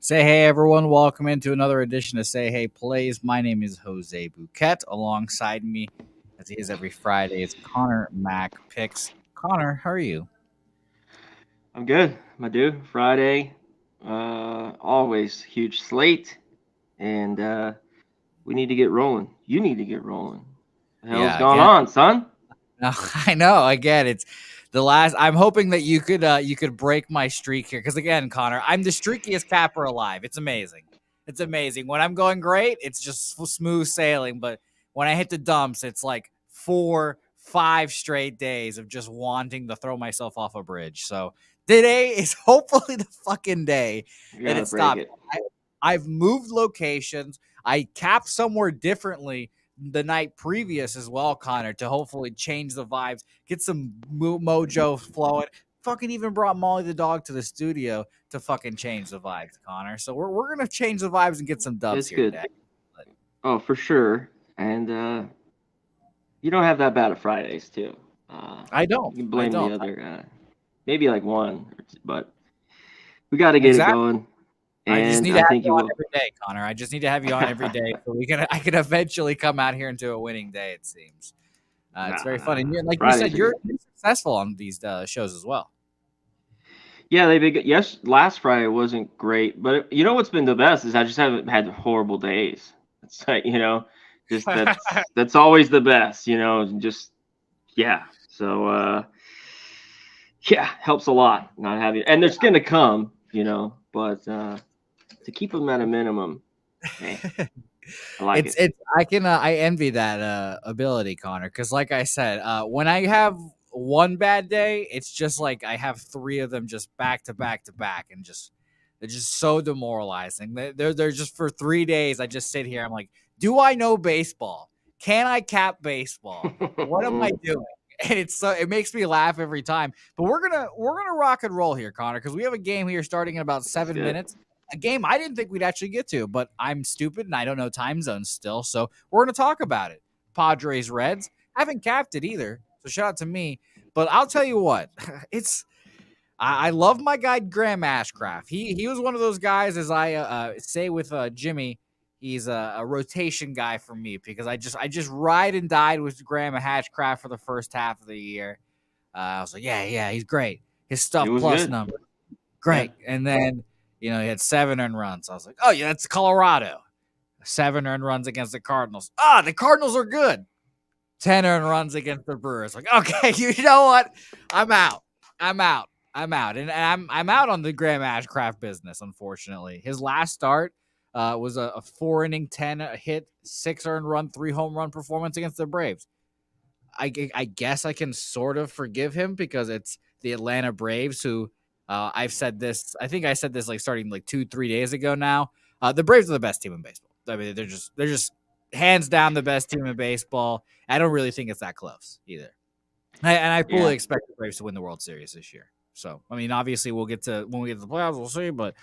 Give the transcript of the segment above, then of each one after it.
Say hey, everyone. Welcome into another edition of Say Hey Plays. My name is Jose Bouquett. Alongside me, as he is every Friday, is Connor Mack Picks. Connor, how are you? I'm good, my dude. Friday, always huge slate, and we need to get rolling. You need to get rolling. The hell's Yeah, going again. on, son? No, I know. Again, it's the last. I'm hoping that you could break my streak here because again, Connor, I'm the streakiest capper alive. It's amazing. It's amazing. When I'm going great, it's just smooth sailing. But when I hit the dumps, it's like 4, 5 straight days of just wanting to throw myself off a bridge. So today is hopefully the fucking day You that gotta it break stops. it. I've moved locations. I capped somewhere differently the night previous as well, Connor, to hopefully change the vibes, get some mojo flowing. Fucking even brought Molly the dog to the studio to fucking change the vibes, Connor. So we're gonna change the vibes and get some dubs It's here good. today. But Oh, for sure. And you don't have that bad at Fridays, too. I don't. You can I blame the don't. other, maybe like one, or two, but we got to get it Exactly. going. I just And need to I have think you you on will. every day, Connor. I just need to have you on every day so I can eventually come out here into a winning day. It seems. It's very fun, and like you said, Fridays are good. you're successful on these shows as well. Yeah, they big. Yes, last Friday wasn't great, but you know what's been the best is I just haven't had horrible days. It's like just that's always the best. Just yeah. So yeah, helps a lot not having, and there's gonna come, but to keep them at a minimum, hey, I like it. It's I envy that ability, Connor, because like I said, when I have one bad day, it's just like I have three of them just back to back to back, and just they're just so demoralizing. They're just for 3 days. I just sit here. I'm like, do I know baseball? Can I cap baseball? What am I doing? And it makes me laugh every time. But we're gonna rock and roll here, Connor, because we have a game here starting in about That's seven good. minutes a game I didn't think we'd actually get to, but I'm stupid and I don't know time zones still. So we're going to talk about it. Padres Reds. Haven't capped it either. So shout out to me. But I'll tell you what, it's I love my guy Graham Ashcraft. He was one of those guys, as I say with Jimmy. He's a rotation guy for me because I just ride and died with Graham Ashcraft for the first half of the year. I was like, yeah, he's great. His It stuff was plus good. number Yeah. great. And then, he had 7 earned runs. I was like, oh, yeah, that's Colorado. 7 earned runs against the Cardinals. The Cardinals are good. 10 earned runs against the Brewers. Like, okay, you know what? I'm out. I'm out. I'm out. And I'm out on the Graham Ashcraft business, unfortunately. His last start was a 4 inning, 10 hit, 6 earned run, 3 home run performance against the Braves. I guess I can sort of forgive him because it's the Atlanta Braves who I've said this. I think I said this like starting like 2, 3 days ago now. The Braves are the best team in baseball. I mean, they're just hands down the best team in baseball. I don't really think it's that close either. And I fully Yeah. expect the Braves to win the World Series this year. So I mean, obviously we'll get to when we get to the playoffs, we'll see. But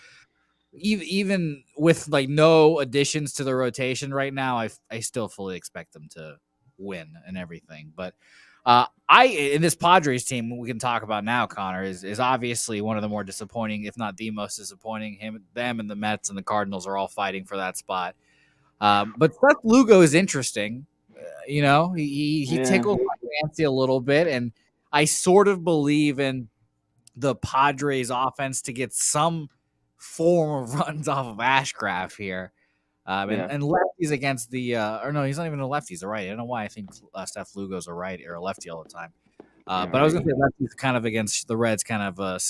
even with like no additions to the rotation right now, I still fully expect them to win and everything. But I in this Padres team we can talk about now, Connor, is obviously one of the more disappointing, if not the most disappointing. Them and the Mets and the Cardinals are all fighting for that spot. But Seth Lugo is interesting. He Yeah. tickles my fancy a little bit, and I sort of believe in the Padres offense to get some form of runs off of Ashcraft here. And, Yeah. and lefties against the or no, he's not even a lefty. He's a righty. I don't know why I think Steph Lugo's a righty or a lefty all the time. Yeah. But I was Right. gonna say lefties kind of against the Reds kind of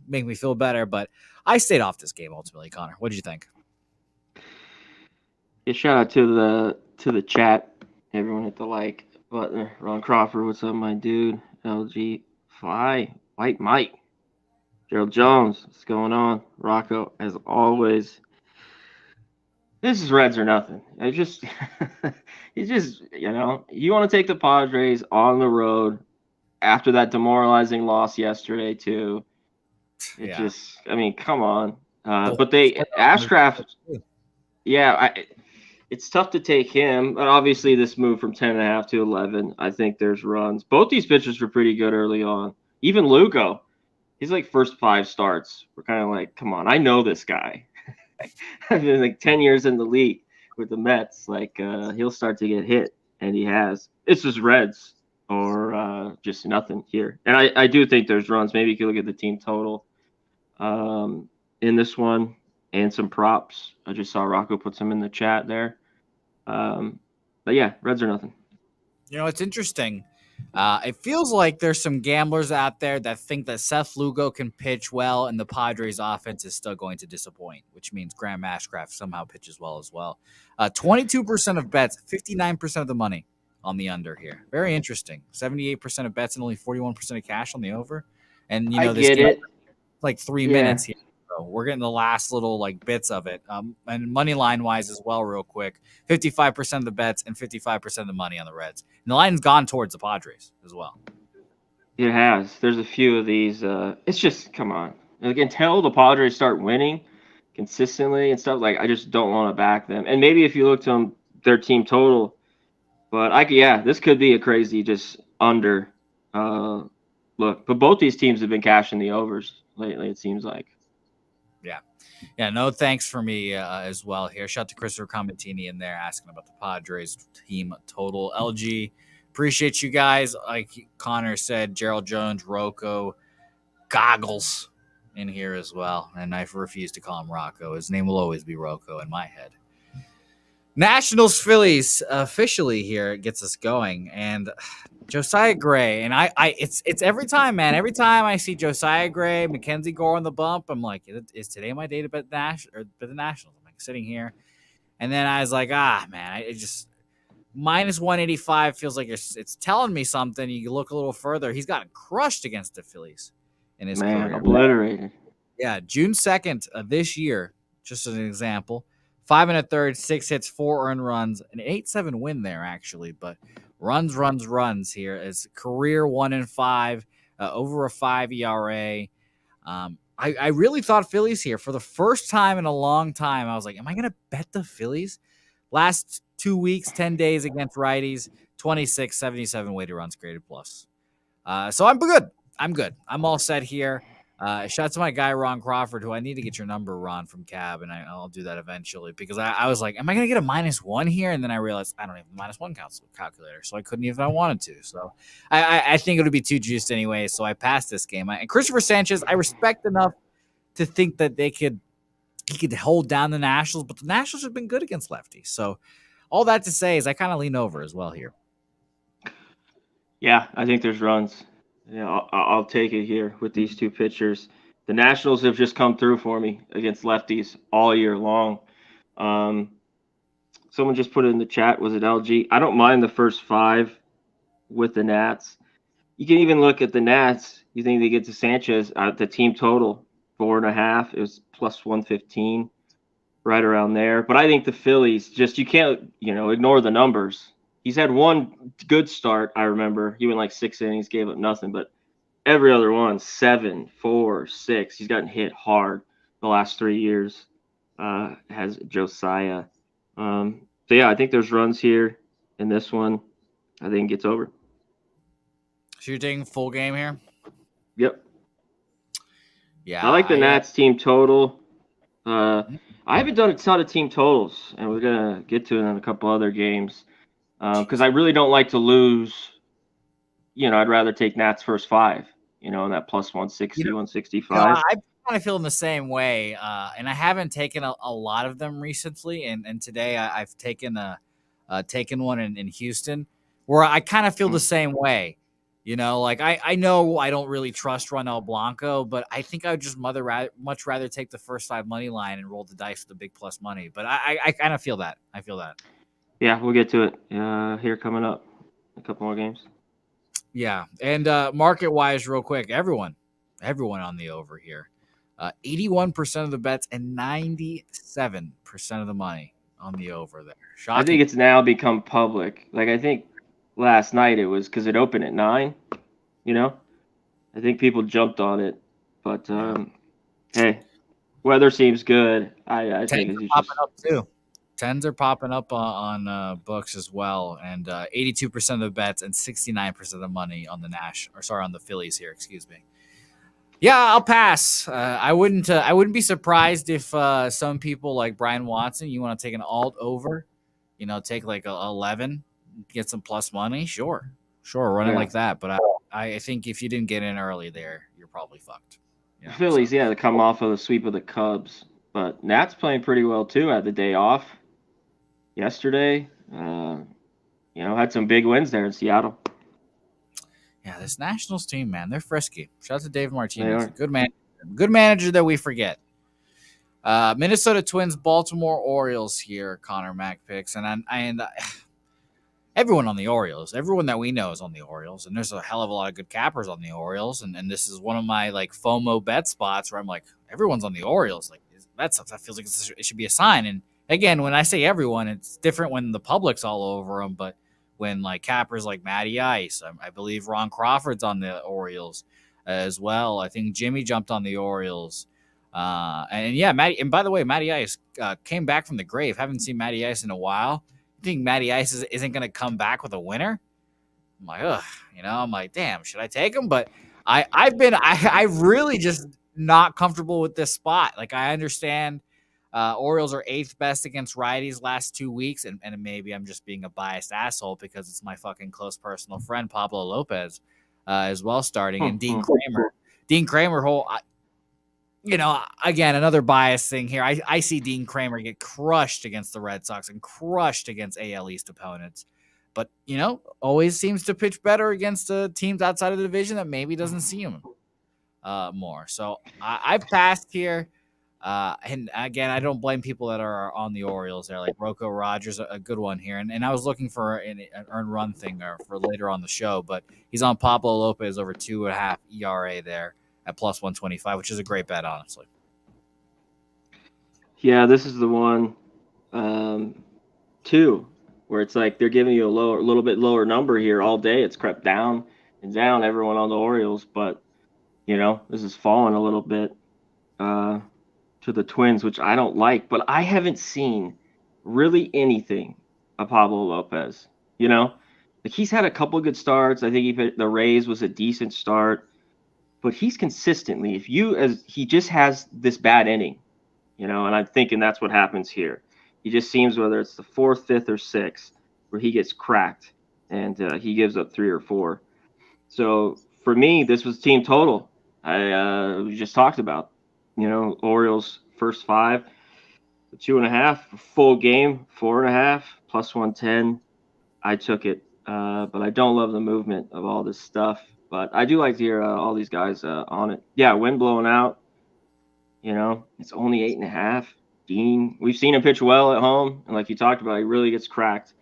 make me feel better. But I stayed off this game ultimately. Connor, what did you think? Yeah. Shout out to the chat. Everyone hit the like button. Ron Crawford, what's up, my dude? LG Fly, White Mike, Gerald Jones, what's going on? Rocco, as always. This is Reds or nothing. I just, it's just, you want to take the Padres on the road after that demoralizing loss yesterday too. It Yeah, just, I mean, come on. the But whole they playoff was Ashcraft, yeah, it's tough to take him. But obviously, this move from 10.5 to 11, I think there's runs. Both these pitchers were pretty good early on. Even Lugo, he's like first 5 starts. We're kind of like, come on, I know this guy. I've been like 10 years in the league with the Mets. Like he'll start to get hit, and he has. It's just Reds or just nothing here. And I do think there's runs. Maybe you could look at the team total in this one and some props. I just saw Rocco put some in the chat there. But yeah, Reds are nothing. It's interesting. It feels like there's some gamblers out there that think that Seth Lugo can pitch well and the Padres offense is still going to disappoint, which means Graham Ashcraft somehow pitches well as well. 22% of bets, 59% of the money on the under here. Very interesting. 78% of bets and only 41% of cash on the over. And, I this get game, it. like 3 minutes here. So we're getting the last little like bits of it. And money line wise as well, real quick, 55% of the bets and 55% of the money on the Reds. And the line's gone towards the Padres as well. It has. There's a few of these. It's just come on. Like, until the Padres start winning consistently and stuff, like I just don't want to back them. And maybe if you look to their team total, but this could be a crazy just under look. But both these teams have been cashing the overs lately. It seems like. Yeah, no thanks for me as well here. Shout out to Christopher Comentini in there asking about the Padres team total. LG, appreciate you guys. Like Connor said, Gerald Jones, Rocco, Goggles in here as well. And I refuse to call him Rocco. His name will always be Rocco in my head. Nationals Phillies officially here gets us going, and Josiah Gray, and it's every time, man. Every time I see Josiah Gray, Mackenzie Gore on the bump, I'm like, is today my day to bet the Nationals? I'm like sitting here, and then I was like, man, it just minus 185 feels like it's telling me something. You look a little further, he's gotten crushed against the Phillies in his career, obliterated. Yeah, June 2nd of this year, just as an example. 5 1/3, 6 hits, 4 earned runs, an 8-7 win there actually, but runs here as career 1-5, over a 5 ERA. I really thought Phillies here for the first time in a long time. I was like, am I going to bet the Phillies? Last 2 weeks, 10 days against righties, 26, 77 weighted runs created plus. So I'm good. I'm all set here. Shout out to my guy, Ron Crawford, who I need to get your number, Ron, from Cab, and I'll do that eventually because I was like, am I going to get a -1 here? And then I realized I don't have a -1 calculator, so I couldn't even if I wanted to. So I think it would be too juiced anyway, so I passed this game. And Christopher Sanchez, I respect enough to think that he could hold down the Nationals, but the Nationals have been good against lefties. So all that to say is I kind of lean over as well here. Yeah, I think there's runs. Yeah, I'll take it here with these two pitchers. The Nationals have just come through for me against lefties all year long. Someone just put it in the chat. Was it LG? I don't mind the first 5 with the Nats. You can even look at the Nats. You think they get to Sanchez at the team total 4.5. It was plus 115, right around there. But I think the Phillies you can't ignore the numbers. He's had one good start, I remember. He went like 6 innings, gave up nothing. But every other one, 7, 4, 6. He's gotten hit hard the last 3 years, has Josiah. So, yeah, I think there's runs here in this one. I think it's over. So you're taking full game here? Yep. Yeah. I like the Nats team total. I haven't done a ton of team totals, and we're going to get to it in a couple other games. Because I really don't like to lose. I'd rather take Nats first 5, in that plus 160, 165. I kind of feel in the same way. And I haven't taken a lot of them recently. And today I've taken one in Houston where I kind of feel the same way. Like I know I don't really trust Ronel Blanco, but I think I would just much rather take the first 5 money line and roll the dice with the big plus money. But I kind of feel that. Yeah, we'll get to it here coming up. A couple more games. Yeah, and market-wise, real quick, everyone on the over here. 81% of the bets and 97% of the money on the over there. Shocking. I think it's now become public. Like, I think last night it was because it opened at 9, I think people jumped on it. But, hey, weather seems good. I think it's just popping up, too. 10s are popping up on books as well, and 82% of the bets and 69% of the money on the on the Phillies here. Excuse me. Yeah, I'll pass. I wouldn't be surprised if some people like Brian Watson, you want to take an alt over, take like a 11, get some plus money. Sure, running Yeah. like that. But I think if you didn't get in early there, you're probably fucked. The Yeah. So Phillies, yeah, they come off of the sweep of the Cubs, but Nats playing pretty well too. Had the day off yesterday. Had some big wins there in Seattle. yeah, this Nationals team, man, they're frisky. Shout out to Dave They Martinez, are. good manager that we forget. Minnesota Twins, Baltimore Orioles here. Connor Mack picks, and everyone on the Orioles, everyone that we know is on the Orioles, and there's a hell of a lot of good cappers on the Orioles, and this is one of my like FOMO bet spots where I'm like, everyone's on the Orioles, like that feels like it should be a sign. And again, when I say everyone, it's different when the public's all over them, but when like cappers like Matty Ice, I believe Ron Crawford's on the Orioles as well. I think Jimmy jumped on the Orioles. And yeah, Matty. And by the way, Matty Ice came back from the grave. Haven't seen Matty Ice in a while. You think Matty Ice isn't going to come back with a winner? I'm like, ugh. I'm like, damn, should I take him? But I really just not comfortable with this spot. Like, I understand Orioles are 8th best against righties last 2 weeks, and maybe I'm just being a biased asshole because it's my fucking close personal friend Pablo Lopez as well starting, and Dean Kramer. Dean Kramer, again, another bias thing here. I see Dean Kramer get crushed against the Red Sox and crushed against AL East opponents. But, always seems to pitch better against teams outside of the division that maybe doesn't see him more. So I've passed here. And again, I don't blame people that are on the Orioles there. Like Rocco Rogers, a good one here. And I was looking for an earned run thing for later on the show, but he's on Pablo Lopez over 2.5 ERA there at plus 125, which is a great bet, honestly. Yeah, this is the one, too, where it's like they're giving you a little bit lower number here all day. It's crept down and down, everyone on the Orioles, but this is falling a little bit to the Twins, which I don't like. But I haven't seen really anything of Pablo Lopez. Like he's had a couple of good starts. I think the Rays was a decent start. But he's consistently, he just has this bad inning, and I'm thinking that's what happens here. He just seems, whether it's the 4th, 5th, or 6th, where he gets cracked and he gives up 3 or 4. So for me, this was team total. We just talked about, Orioles first 5, 2.5, full game, 4.5, plus 110. I took it, but I don't love the movement of all this stuff. But I do like to hear all these guys on it. Yeah, wind blowing out. It's only 8.5. Dean, we've seen him pitch well at home, and like you talked about, he really gets cracked.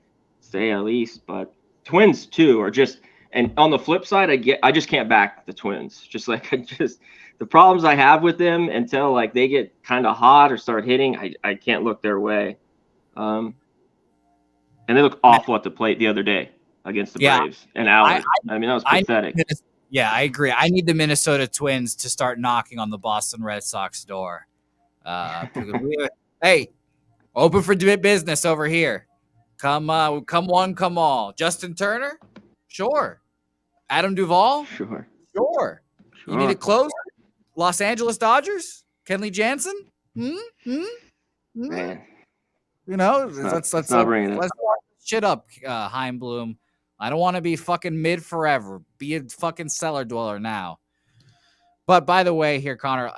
Stay at least, but Twins too are just. And on the flip side, I just can't back the Twins. Just like the problems I have with them until like they get kind of hot or start hitting, I can't look their way. And they look awful at the plate the other day against the Braves and Allard. I mean, that was pathetic. Yeah, I agree. I need the Minnesota Twins to start knocking on the Boston Red Sox door. Hey, open for business over here. Come one, come all. Justin Turner? Sure. Adam Duvall? Sure. You need it close? Los Angeles Dodgers? Kenley Jansen? Man. Let's shit up, Heimblum. I don't want to be fucking mid forever. Be a fucking cellar dweller now. But by the way, here, Connor,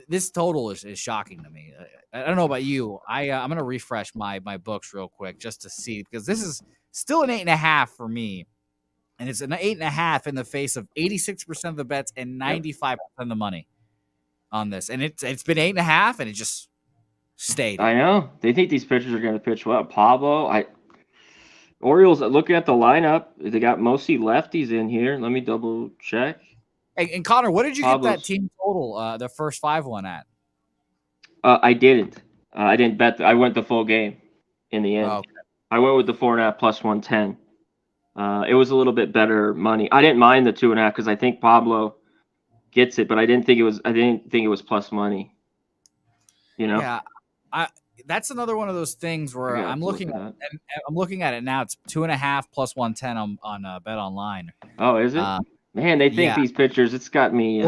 this total is shocking to me. I don't know about you. I'm gonna refresh my books real quick just to see, because this is still an 8.5 for me, and it's an 8.5 in the face of 86% of the bets and 95% of the money on this, and it's been 8.5, and it just stayed. I know they think these pitchers are gonna pitch well. Pablo, Orioles, looking at the lineup, they got mostly lefties in here. Let me double check. And Connor, what did you get that team total, the first 5 one at? I didn't. I didn't bet. I went the full game in the end. Okay. I went with the 4.5 plus 110. It was a little bit better money. I didn't mind the 2.5 because I think Pablo gets it, but I didn't think it was plus money. Yeah, that's another one of those things where I'm looking at it now. It's 2.5 plus 110 on Bet Online. Oh, is it? Man, they think these pitchers. It's got me.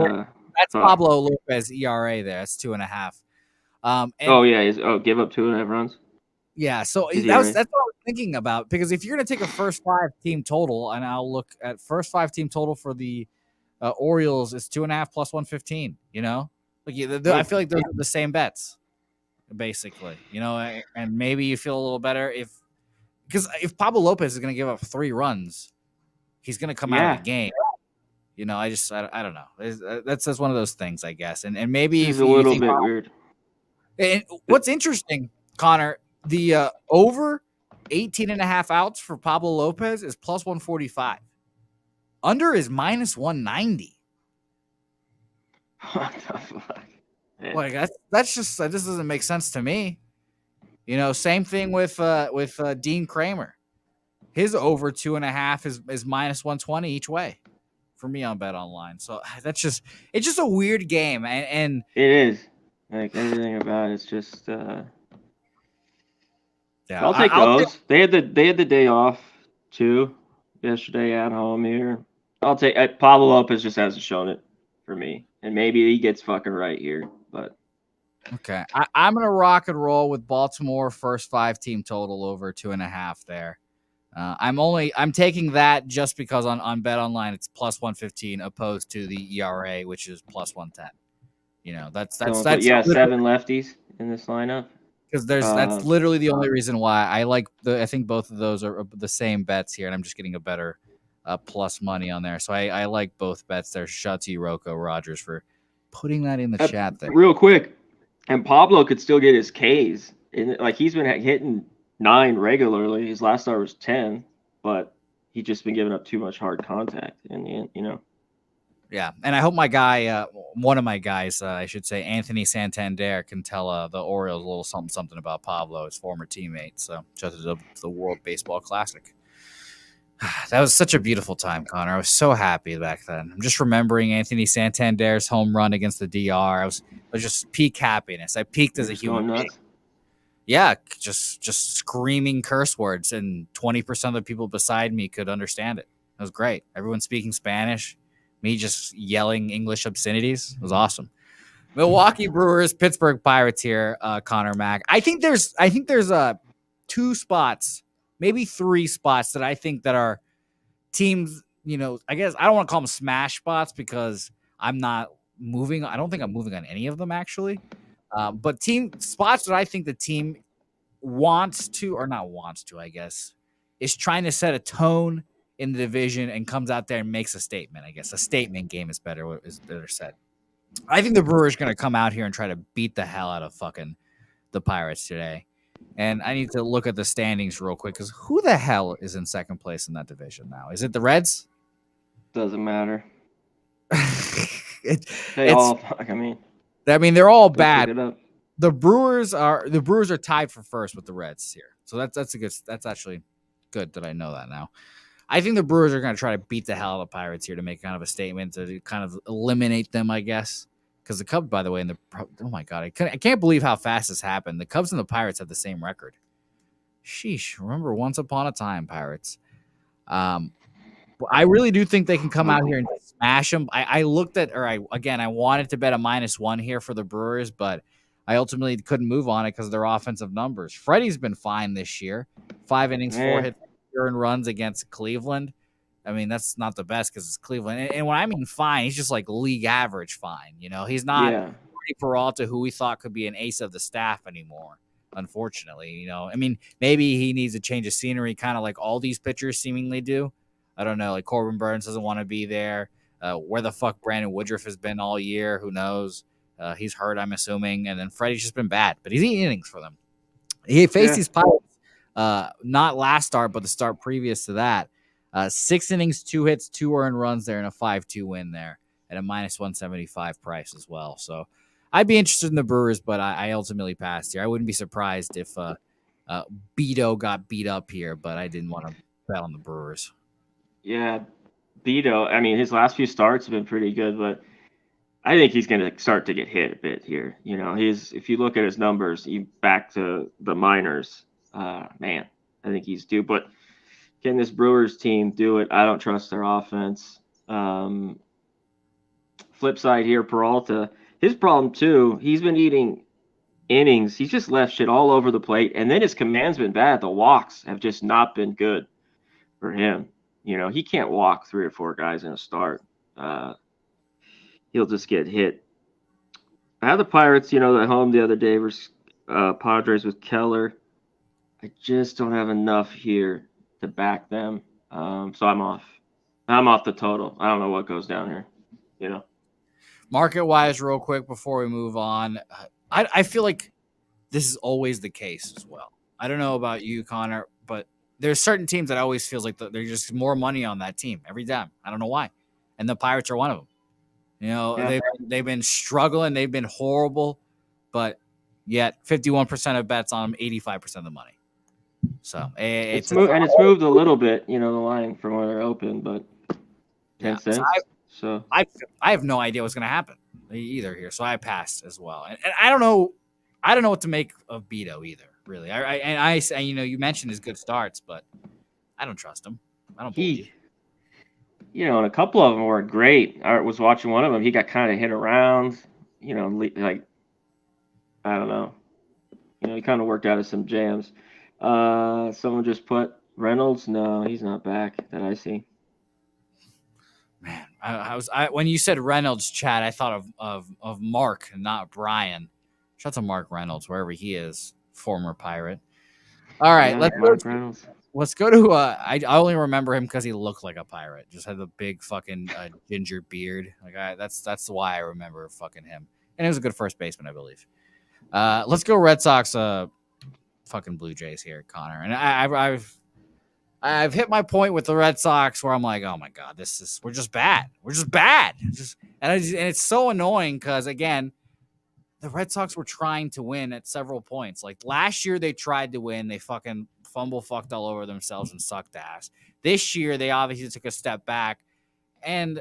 That's Fuck. Pablo Lopez ERA there. That's 2.5. And Oh yeah, give up 2.5 runs. yeah, so His that's ERA. what I was thinking about, because if you're going to take a first 5 team total, and I'll look at first 5 team total for the Orioles, it's 2.5 plus 115. You know, like I feel like those are the same bets, basically. You know, and maybe you feel a little better because if Pablo Lopez is going to give up 3 runs, he's going to come out of the game. You know, I don't know. That's one of those things, I guess. And maybe This if is a you little think, bit weird. and what's interesting, Connor, the over 18.5 outs for Pablo Lopez is plus 145. Under is minus 190. What the fuck? Yeah. Like that's just that just doesn't make sense to me. You know, same thing with Dean Kramer. His over 2.5 is minus 120 each way for me on Bet Online. So it's just a weird game, and It is. Like everything about it's just. yeah, I'll take those. They had the day off too yesterday at home here. I'll take Pablo Lopez just hasn't shown it for me, and maybe he gets fucking right here, but. Okay, I'm gonna rock and roll with Baltimore first 5 team total over 2.5 there. I'm taking that just because on Bet Online it's plus 115 opposed to the ERA, which is plus 110. You know, that's 7 lefties in this lineup. Because that's literally the only reason why I think both of those are the same bets here, and I'm just getting a better plus money on there. So I like both bets there. Shout out to you, Rocco Rogers, for putting that in the chat there. Real quick, and Pablo could still get his Ks. Like he's been hitting 9 regularly. His last start was 10, but he's just been giving up too much hard contact in the end, you know. Yeah, and I hope my guy, one of my guys, I should say, Anthony Santander, can tell the Orioles a little something about Pablo, his former teammate. So, shout out to the World Baseball Classic. That was such a beautiful time, Connor. I was so happy back then. I'm just remembering Anthony Santander's home run against the DR. I was just peak happiness. I peaked as a human being. Yeah, just screaming curse words, and 20% of the people beside me could understand it. It was great. Everyone speaking Spanish. Me just yelling English obscenities. It was awesome. Milwaukee Brewers, Pittsburgh Pirates here, Connor Mack. I think there's 2 spots, maybe 3 spots that I think that are teams, you know, I guess I don't want to call them smash spots because I'm not moving. I don't think I'm moving on any of them actually. But team spots that I think the team wants to, or not wants to, I guess, is trying to set a tone in the division and comes out there and makes a statement. I guess a statement game is better said. I think the Brewers are going to come out here and try to beat the hell out of fucking the Pirates today. And I need to look at the standings real quick because who the hell is in second place in that division now? Is it the Reds? Doesn't matter. They're all bad. The Brewers are tied for first with the Reds here. So that's actually good that I know that now. I think the Brewers are going to try to beat the hell out of the Pirates here to make kind of a statement to kind of eliminate them, I guess. Because the Cubs, by the way, oh my God, I can't believe how fast this happened. The Cubs and the Pirates have the same record. Sheesh. Remember once upon a time, Pirates. I really do think they can come out here and smash them. I wanted to bet a -1 here for the Brewers, but I ultimately couldn't move on it because of their offensive numbers. Freddie's been fine this year. 5 innings, 4 hits, 4 earned runs against Cleveland. I mean, that's not the best because it's Cleveland. And when I mean fine, he's just like league average fine. You know, he's not Freddie Peralta, who we thought could be an ace of the staff anymore, unfortunately. You know, I mean, maybe he needs a change of scenery, kind of like all these pitchers seemingly do. I don't know. Like Corbin Burns doesn't want to be there. Where the fuck Brandon Woodruff has been all year, who knows? He's hurt, I'm assuming. And then Freddie's just been bad, but he's eating innings for them. He faced these Pirates, not last start, but the start previous to that. 6 innings, 2 hits, 2 earned runs there, and a 5-2 win there at a -175 price as well. So I'd be interested in the Brewers, but I ultimately passed here. I wouldn't be surprised if Beto got beat up here, but I didn't want to bet on the Brewers. Yeah, Beto, I mean, his last few starts have been pretty good, but I think he's going to start to get hit a bit here. You know, if you look at his numbers, back to the minors, man, I think he's due. But can this Brewers team do it? I don't trust their offense. flip side here, Peralta, his problem too, he's been eating innings. He's just left shit all over the plate, and then his command's been bad. The walks have just not been good for him. He can't walk 3 or 4 guys in a start. He'll just get hit. I had the Pirates, at home the other day versus Padres with Keller. I just don't have enough here to back them, so I'm off. I'm off the total. I don't know what goes down here. Market-wise, real quick before we move on, I feel like this is always the case as well. I don't know about you, Connor, but there's certain teams that always feels like there's just more money on that team every time. I don't know why, and the Pirates are one of them. Yeah. They've been struggling, they've been horrible, but yet 51% of bets on them, 85% of the money. So it's moved a little bit, the line from where they're open, but 10 cents. So I have no idea what's going to happen either here. So I passed as well, and I don't know what to make of Beto either. Really, I you mentioned his good starts, but I don't trust him. I don't believe. And a couple of them were great. I was watching one of them. He got kind of hit around. Like I don't know. He kind of worked out of some jams. Someone just put Reynolds. No, he's not back that I see. Man, when you said Reynolds, Chad, I thought of Mark, not Brian. Shout out to Mark Reynolds, wherever he is, former Pirate. All right, yeah, let's go to. I only remember him because he looked like a pirate. Just had the big fucking ginger beard. That's why I remember fucking him. And he was a good first baseman, I believe. Let's go Red Sox. Fucking Blue Jays here, Connor. And I've hit my point with the Red Sox where I'm like, oh my god, we're just bad. We're just bad. And it's so annoying because again, the Red Sox were trying to win at several points. Like last year, they tried to win. They fucking fucked all over themselves and sucked ass. This year, they obviously took a step back. And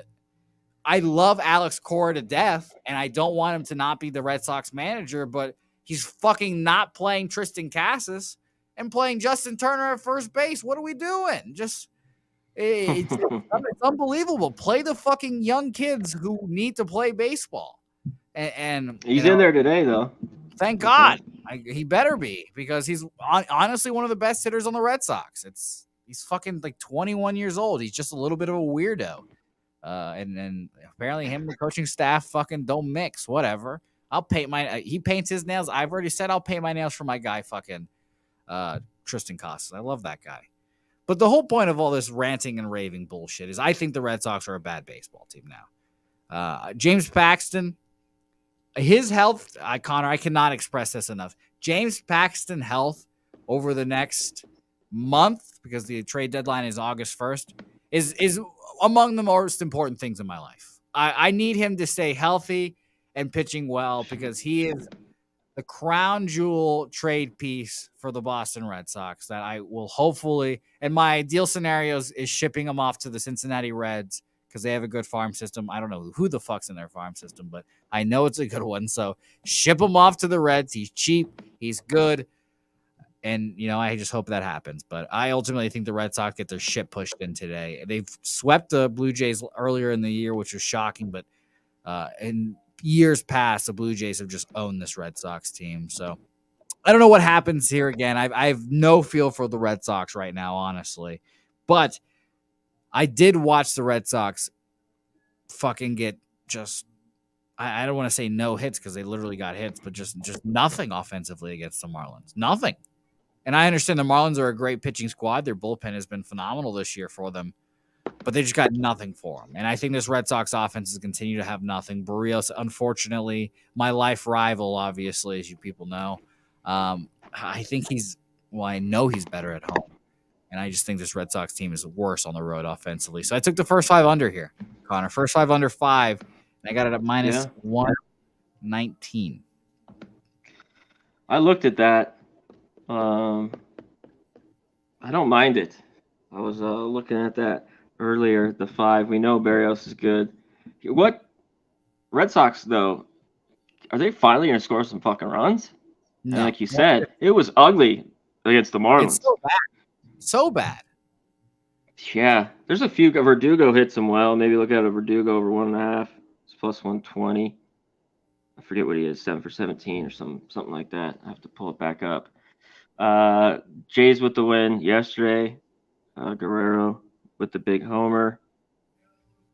I love Alex Cora to death, and I don't want him to not be the Red Sox manager, but he's fucking not playing Tristan Casas and playing Justin Turner at first base. What are we doing? It's unbelievable. Play the fucking young kids who need to play baseball. And he's in there today, though. Thank God. He better be, because he's honestly one of the best hitters on the Red Sox. He's fucking like 21 years old. He's just a little bit of a weirdo. And apparently him and the coaching staff fucking don't mix. Whatever. I'll paint he paints his nails. I've already said I'll paint my nails for my guy fucking Tristan Casas. I love that guy. But the whole point of all this ranting and raving bullshit is I think the Red Sox are a bad baseball team now. James Paxton, his health, Connor, I cannot express this enough. James Paxton health over the next month, because the trade deadline is August 1st, is among the most important things in my life. I need him to stay healthy and pitching well, because he is the crown jewel trade piece for the Boston Red Sox that I will hopefully, and my ideal scenarios is shipping him off to the Cincinnati Reds because they have a good farm system. I don't know who the fuck's in their farm system, but I know it's a good one. So ship him off to the Reds. He's cheap. He's good. And, I just hope that happens. But I ultimately think the Red Sox get their shit pushed in today. They've swept the Blue Jays earlier in the year, which was shocking. But in years past, the Blue Jays have just owned this Red Sox team. So I don't know what happens here again. I have no feel for the Red Sox right now, honestly. But I did watch the Red Sox fucking get just, I don't want to say no hits because they literally got hits, but just nothing offensively against the Marlins. Nothing. And I understand the Marlins are a great pitching squad. Their bullpen has been phenomenal this year for them, but they just got nothing for them. And I think this Red Sox offense is continue to have nothing. Barrios, unfortunately, my life rival, obviously, as you people know. I think I know he's better at home. And I just think this Red Sox team is worse on the road offensively. So I took the first 5 under here, Connor. First 5 under 5. And I got it at minus 119. I looked at that. I don't mind it. I was looking at that earlier, the 5. We know Barrios is good. What Red Sox, though, are they finally going to score some fucking runs? No. And like you said, it was ugly against the Marlins. It's so bad. So bad. Yeah. There's a few. Verdugo hits them well. Maybe look at a Verdugo over 1.5. It's plus 120. I forget what he is, 7 for 17 or something like that. I have to pull it back up. Jays with the win yesterday. Guerrero with the big homer.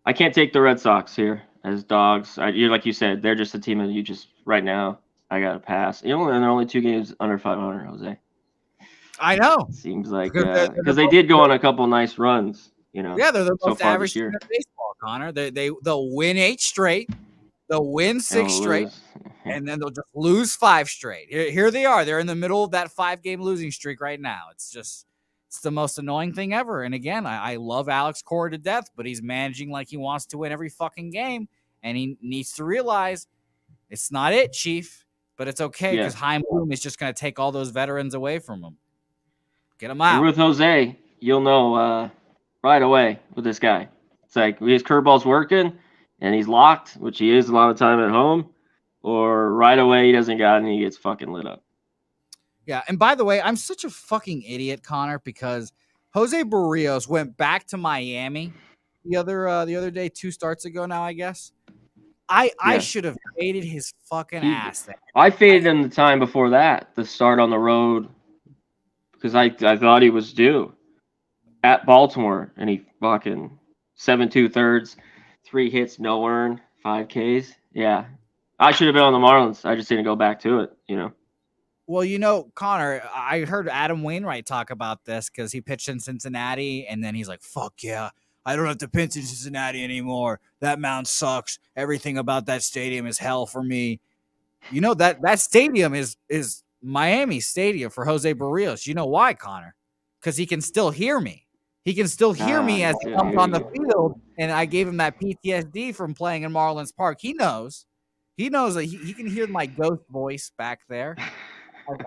I can't take the Red Sox here as dogs. You're like you said, they're just a team that you just right now. I gotta pass. And they're only 2 games under 500, Jose. I know. It seems like Because because they did go on a couple nice runs, yeah, they're the so most far average this team year. in baseball, Connor. They'll win 8 straight, they'll win 6 straight, and then they'll just lose 5 straight. Here they are. They're in the middle of that 5-game losing streak right now. It's the most annoying thing ever. And again, I love Alex Cora to death, but he's managing like he wants to win every fucking game, and he needs to realize it's not it, Chief. But it's okay because Chaim Bloom is just going to take all those veterans away from him. Get him out. You're with Jose, you'll know right away with this guy. It's like his curveball's working and he's locked, which he is a lot of time at home, or right away he doesn't got it and he gets fucking lit up. Yeah, and by the way, I'm such a fucking idiot, Connor, because Jose Barrios went back to Miami the other day, 2 starts ago now, I guess. I should have faded his fucking ass there. I faded him the time before that, the start on the road, because I thought he was due at Baltimore, and he fucking 7 2/3, 3 hits, no earn, 5 Ks. Yeah, I should have been on the Marlins. I just didn't go back to it. Well, Connor, I heard Adam Wainwright talk about this because he pitched in Cincinnati, and then he's like, fuck yeah, I don't have to pitch in Cincinnati anymore. That mound sucks. Everything about that stadium is hell for me. That stadium is Miami Stadium for Jose Barrios. You know why, Connor? Because he can still hear me. He can still hear me as he comes on the field, and I gave him that PTSD from playing in Marlins Park. He knows that he can hear my ghost voice back there.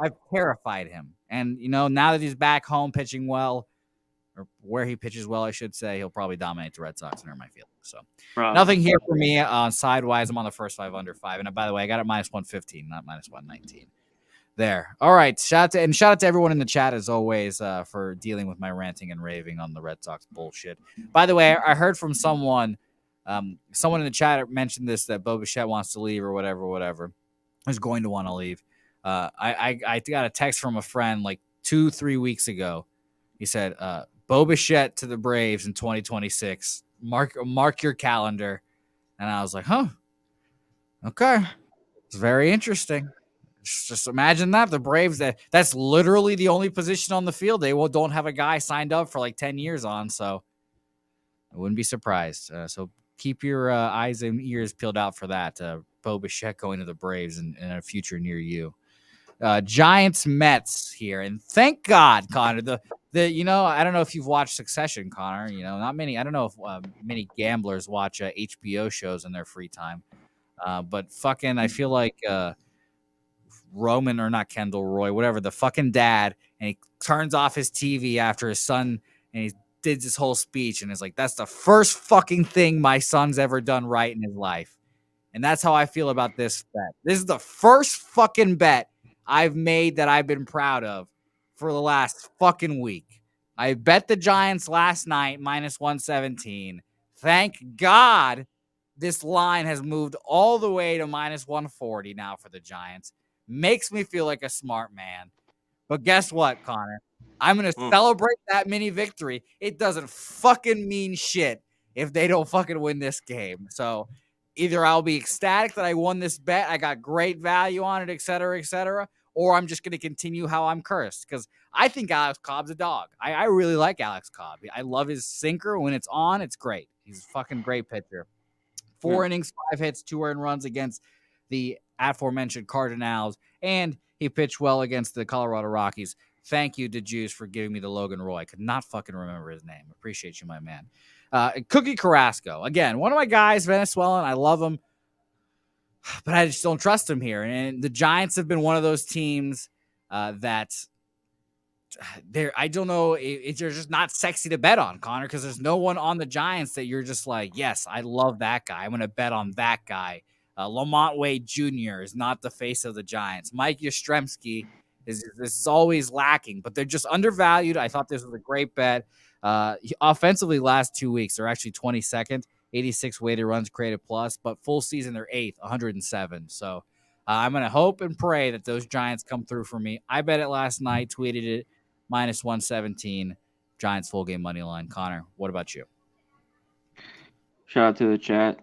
I've terrified him. And, now that he's back home pitching well, or where he pitches well, I should say, he'll probably dominate the Red Sox and hurt my feelings. So nothing here for me on sidewise. I'm on the first 5 under 5. And by the way, I got it minus 115, not minus 119. There. All right. Shout out to everyone in the chat, as always, for dealing with my ranting and raving on the Red Sox bullshit. By the way, I heard from someone in the chat mentioned this, that Bo Bichette wants to leave or whatever. Is going to want to leave. I got a text from a friend like 2-3 weeks ago. He said, Bo Bichette to the Braves in 2026. Mark your calendar. And I was like, huh. Okay. It's very interesting. Just imagine that. The Braves, that's literally the only position on the field. They don't have a guy signed up for like 10 years on. So I wouldn't be surprised. So keep your eyes and ears peeled out for that. Bo Bichette going to the Braves in a future near you. Giants Mets here, and thank God, Connor. The I don't know if you've watched Succession, Connor. Not many. I don't know if many gamblers watch HBO shows in their free time. But fucking, I feel like Roman, or not Kendall Roy, whatever, the fucking dad, and he turns off his TV after his son, and he did this whole speech, and it's like, that's the first fucking thing my son's ever done right in his life. And that's how I feel about this bet. This is the first fucking bet I've made that I've been proud of for the last fucking week. I bet the Giants last night minus 117. Thank God this line has moved all the way to minus 140 now for the Giants. Makes me feel like a smart man. But guess what, Connor? I'm going to celebrate that mini victory. It doesn't fucking mean shit if they don't fucking win this game. So either I'll be ecstatic that I won this bet, I got great value on it, et cetera, or I'm just going to continue how I'm cursed, because I think Alex Cobb's a dog. I really like Alex Cobb. I love his sinker. When it's on, it's great. He's a fucking great pitcher. 4 innings, 5 hits, 2 earned runs against the aforementioned Cardinals, and he pitched well against the Colorado Rockies. Thank you to Juice for giving me the Logan Roy. I could not fucking remember his name. Appreciate you, my man. Cookie Carrasco. Again, one of my guys, Venezuelan. I love him, but I just don't trust him here. And the Giants have been one of those teams that I don't know. They're just not sexy to bet on, Connor, because there's no one on the Giants that you're just like, yes, I love that guy. I'm going to bet on that guy. Lamont Wade Jr. is not the face of the Giants. Mike Yastrzemski is always lacking, but they're just undervalued. I thought this was a great bet. Offensively, last 2 weeks, they're actually 22nd. 86 weighted runs created plus, but full season they're 8th, 107. So I'm going to hope and pray that those Giants come through for me. I bet it last night, tweeted it, minus 117, Giants full game money line. Connor, what about you? Shout out to the chat.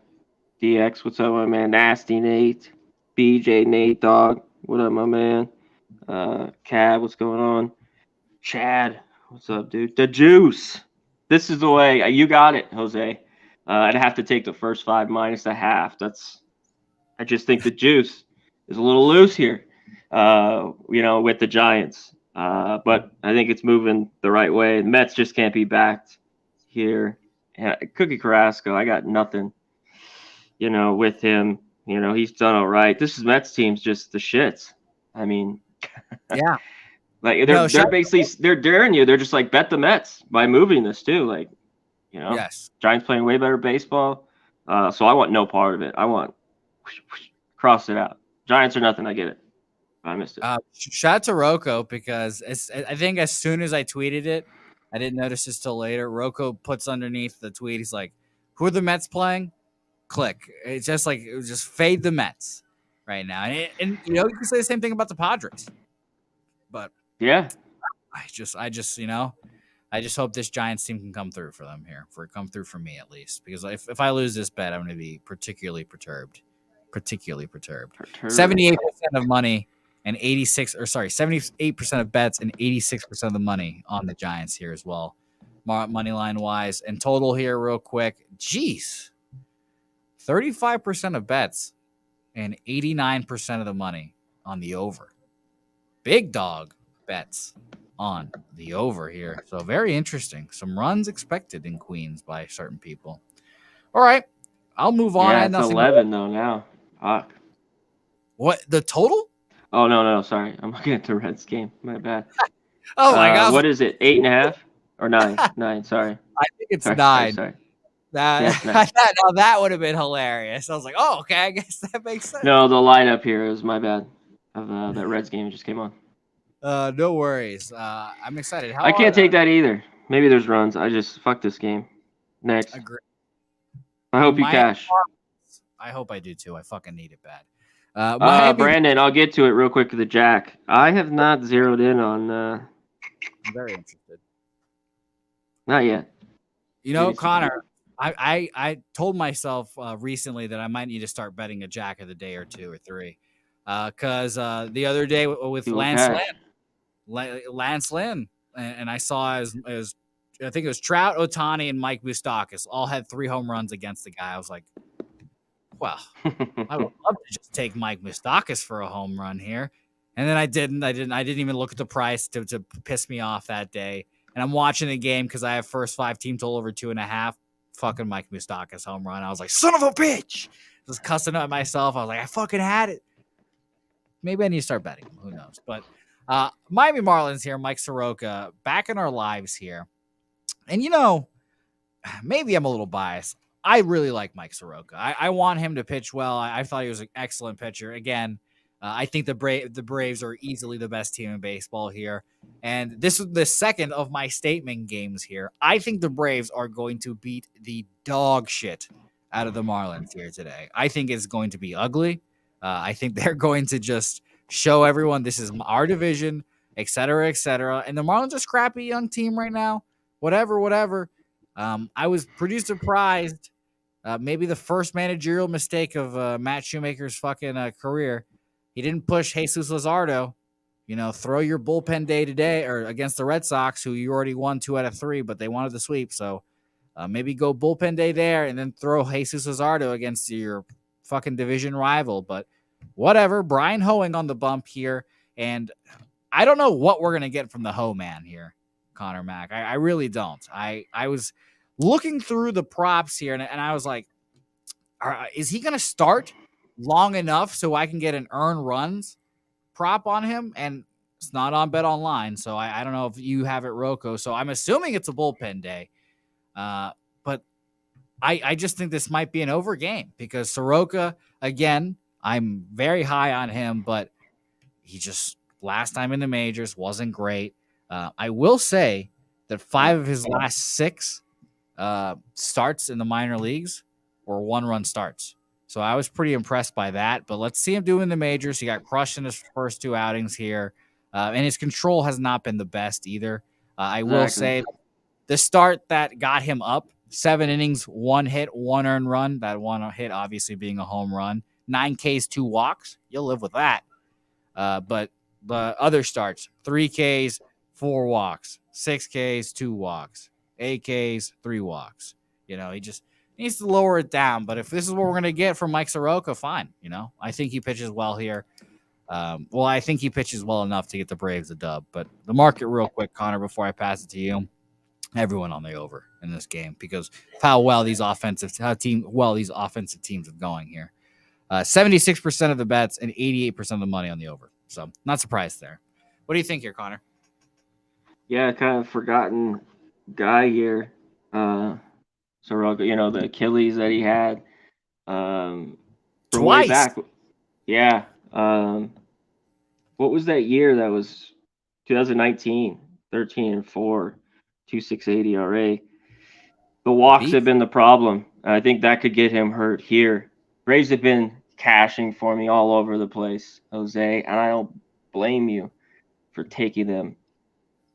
DX, what's up, my man? Nasty Nate. BJ Nate Dog, what up, my man? Cab, what's going on? Chad, what's up, dude? The juice. This is the way. You got it, Jose. I'd have to take the first 5 minus a half. I just think the juice is a little loose here, with the Giants. But I think it's moving the right way. The Mets just can't be backed here. Cookie Carrasco, I got nothing, with him. He's done all right. This is Mets team's just the shits. I mean, yeah. Like they're basically they're daring you. They're just like, bet the Mets by moving this too. Like, yes. Giants playing way better baseball. So I want no part of it. I want cross it out. Giants are nothing. I get it. I missed it. Shout out to Rocco because I think as soon as I tweeted it, I didn't notice this till later. Rocco puts underneath the tweet, he's like, "Who are the Mets playing?" Click. It's just like it was just fade the Mets right now, and you can say the same thing about the Padres, but. Yeah, I just hope this Giants team can come through for them here, come through for me at least, because if I lose this bet, I'm going to be particularly perturbed. 78% of money and 78% of bets and 86% of the money on the Giants here as well, money line wise, and total here real quick. Jeez, 35% of bets and 89% of the money on the over. Big dog bets on the over here. So very interesting. Some runs expected in Queens by certain people. All right. I'll move on. Yeah, it's 11 though now. Fuck. What? The total? Oh, no. Sorry. I'm looking at the Reds game. My bad. Oh, my God. What is it? 8.5 or 9? 9, sorry. I think it's 9. Sorry. That would have been hilarious. I was like, oh, okay. I guess that makes sense. No, the lineup here is my bad. Of that Reds game just came on. No worries. I'm excited. I can't take that either. Maybe there's runs. I just fuck this game. Next. Agree. I hope you cash. I hope I do too. I fucking need it bad. Brandon, I'll get to it real quick with the Jack. I have not zeroed in on. I'm very interested. Not yet. Connor, I told myself recently that I might need to start betting a Jack of the day or 2 or 3. Because the other day with Lance Lynn, and I saw as I think it was Trout, Ohtani, and Mike Moustakas all had 3 home runs against the guy. I was like, well, I would love to just take Mike Moustakas for a home run here. And then I didn't even look at the price to piss me off that day. And I'm watching the game because I have first 5 team total over 2.5. Fucking Mike Moustakas home run. I was like, son of a bitch. Just cussing at myself. I was like, I fucking had it. Maybe I need to start betting. Who knows? But Miami Marlins here, Mike Soroka, back in our lives here. And, maybe I'm a little biased. I really like Mike Soroka. I want him to pitch well. I thought he was an excellent pitcher. Again, I think the Braves are easily the best team in baseball here. And this is the second of my statement games here. I think the Braves are going to beat the dog shit out of the Marlins here today. I think it's going to be ugly. I think they're going to just show everyone this is our division, et cetera, et cetera. And the Marlins are a scrappy young team right now. Whatever. I was pretty surprised. Maybe the first managerial mistake of Matt Shoemaker's fucking career. He didn't push Jesus Luzardo. Throw your bullpen day today or against the Red Sox, who you already won 2 out of 3, but they wanted the sweep. So maybe go bullpen day there and then throw Jesus Luzardo against your fucking division rival. But whatever. Brian Hoeing on the bump here. And I don't know what we're going to get from the Ho man here, Connor Mack. I really don't. I was looking through the props here, and I was like, is he going to start long enough so I can get an earned runs prop on him? And it's not on Bet Online, so I don't know if you have it, Rocco. So I'm assuming it's a bullpen day. But I just think this might be an over game because Soroka, again, I'm very high on him, but he just last time in the majors wasn't great. I will say that 5 of his last 6 starts in the minor leagues or 1-run starts. So I was pretty impressed by that. But let's see him do in the majors. He got crushed in his first 2 outings here. And his control has not been the best either. I will say the start that got him up, 7 innings, 1 hit, 1 earned run. That 1 hit obviously being a home run. 9 Ks, 2 walks. You'll live with that. But the other starts, 3 Ks, 4 walks, 6 Ks, 2 walks, 8 Ks, 3 walks. He just needs to lower it down. But if this is what we're going to get from Mike Soroka, fine. I think he pitches well here. I think he pitches well enough to get the Braves a dub. But the market real quick, Connor, before I pass it to you. Everyone on the over in this game because of how well these offensive teams are going here. 76% of the bets and 88% of the money on the over. So not surprised there. What do you think here, Connor? Yeah, kind of forgotten guy here. Soroka, the Achilles that he had. From Twice. Way back. Yeah. What was that year? That was 2019, 13-4, 2.68 ERA. The walks have been the problem. I think that could get him hurt here. Braves have been cashing for me all over the place, Jose, and I don't blame you for taking them.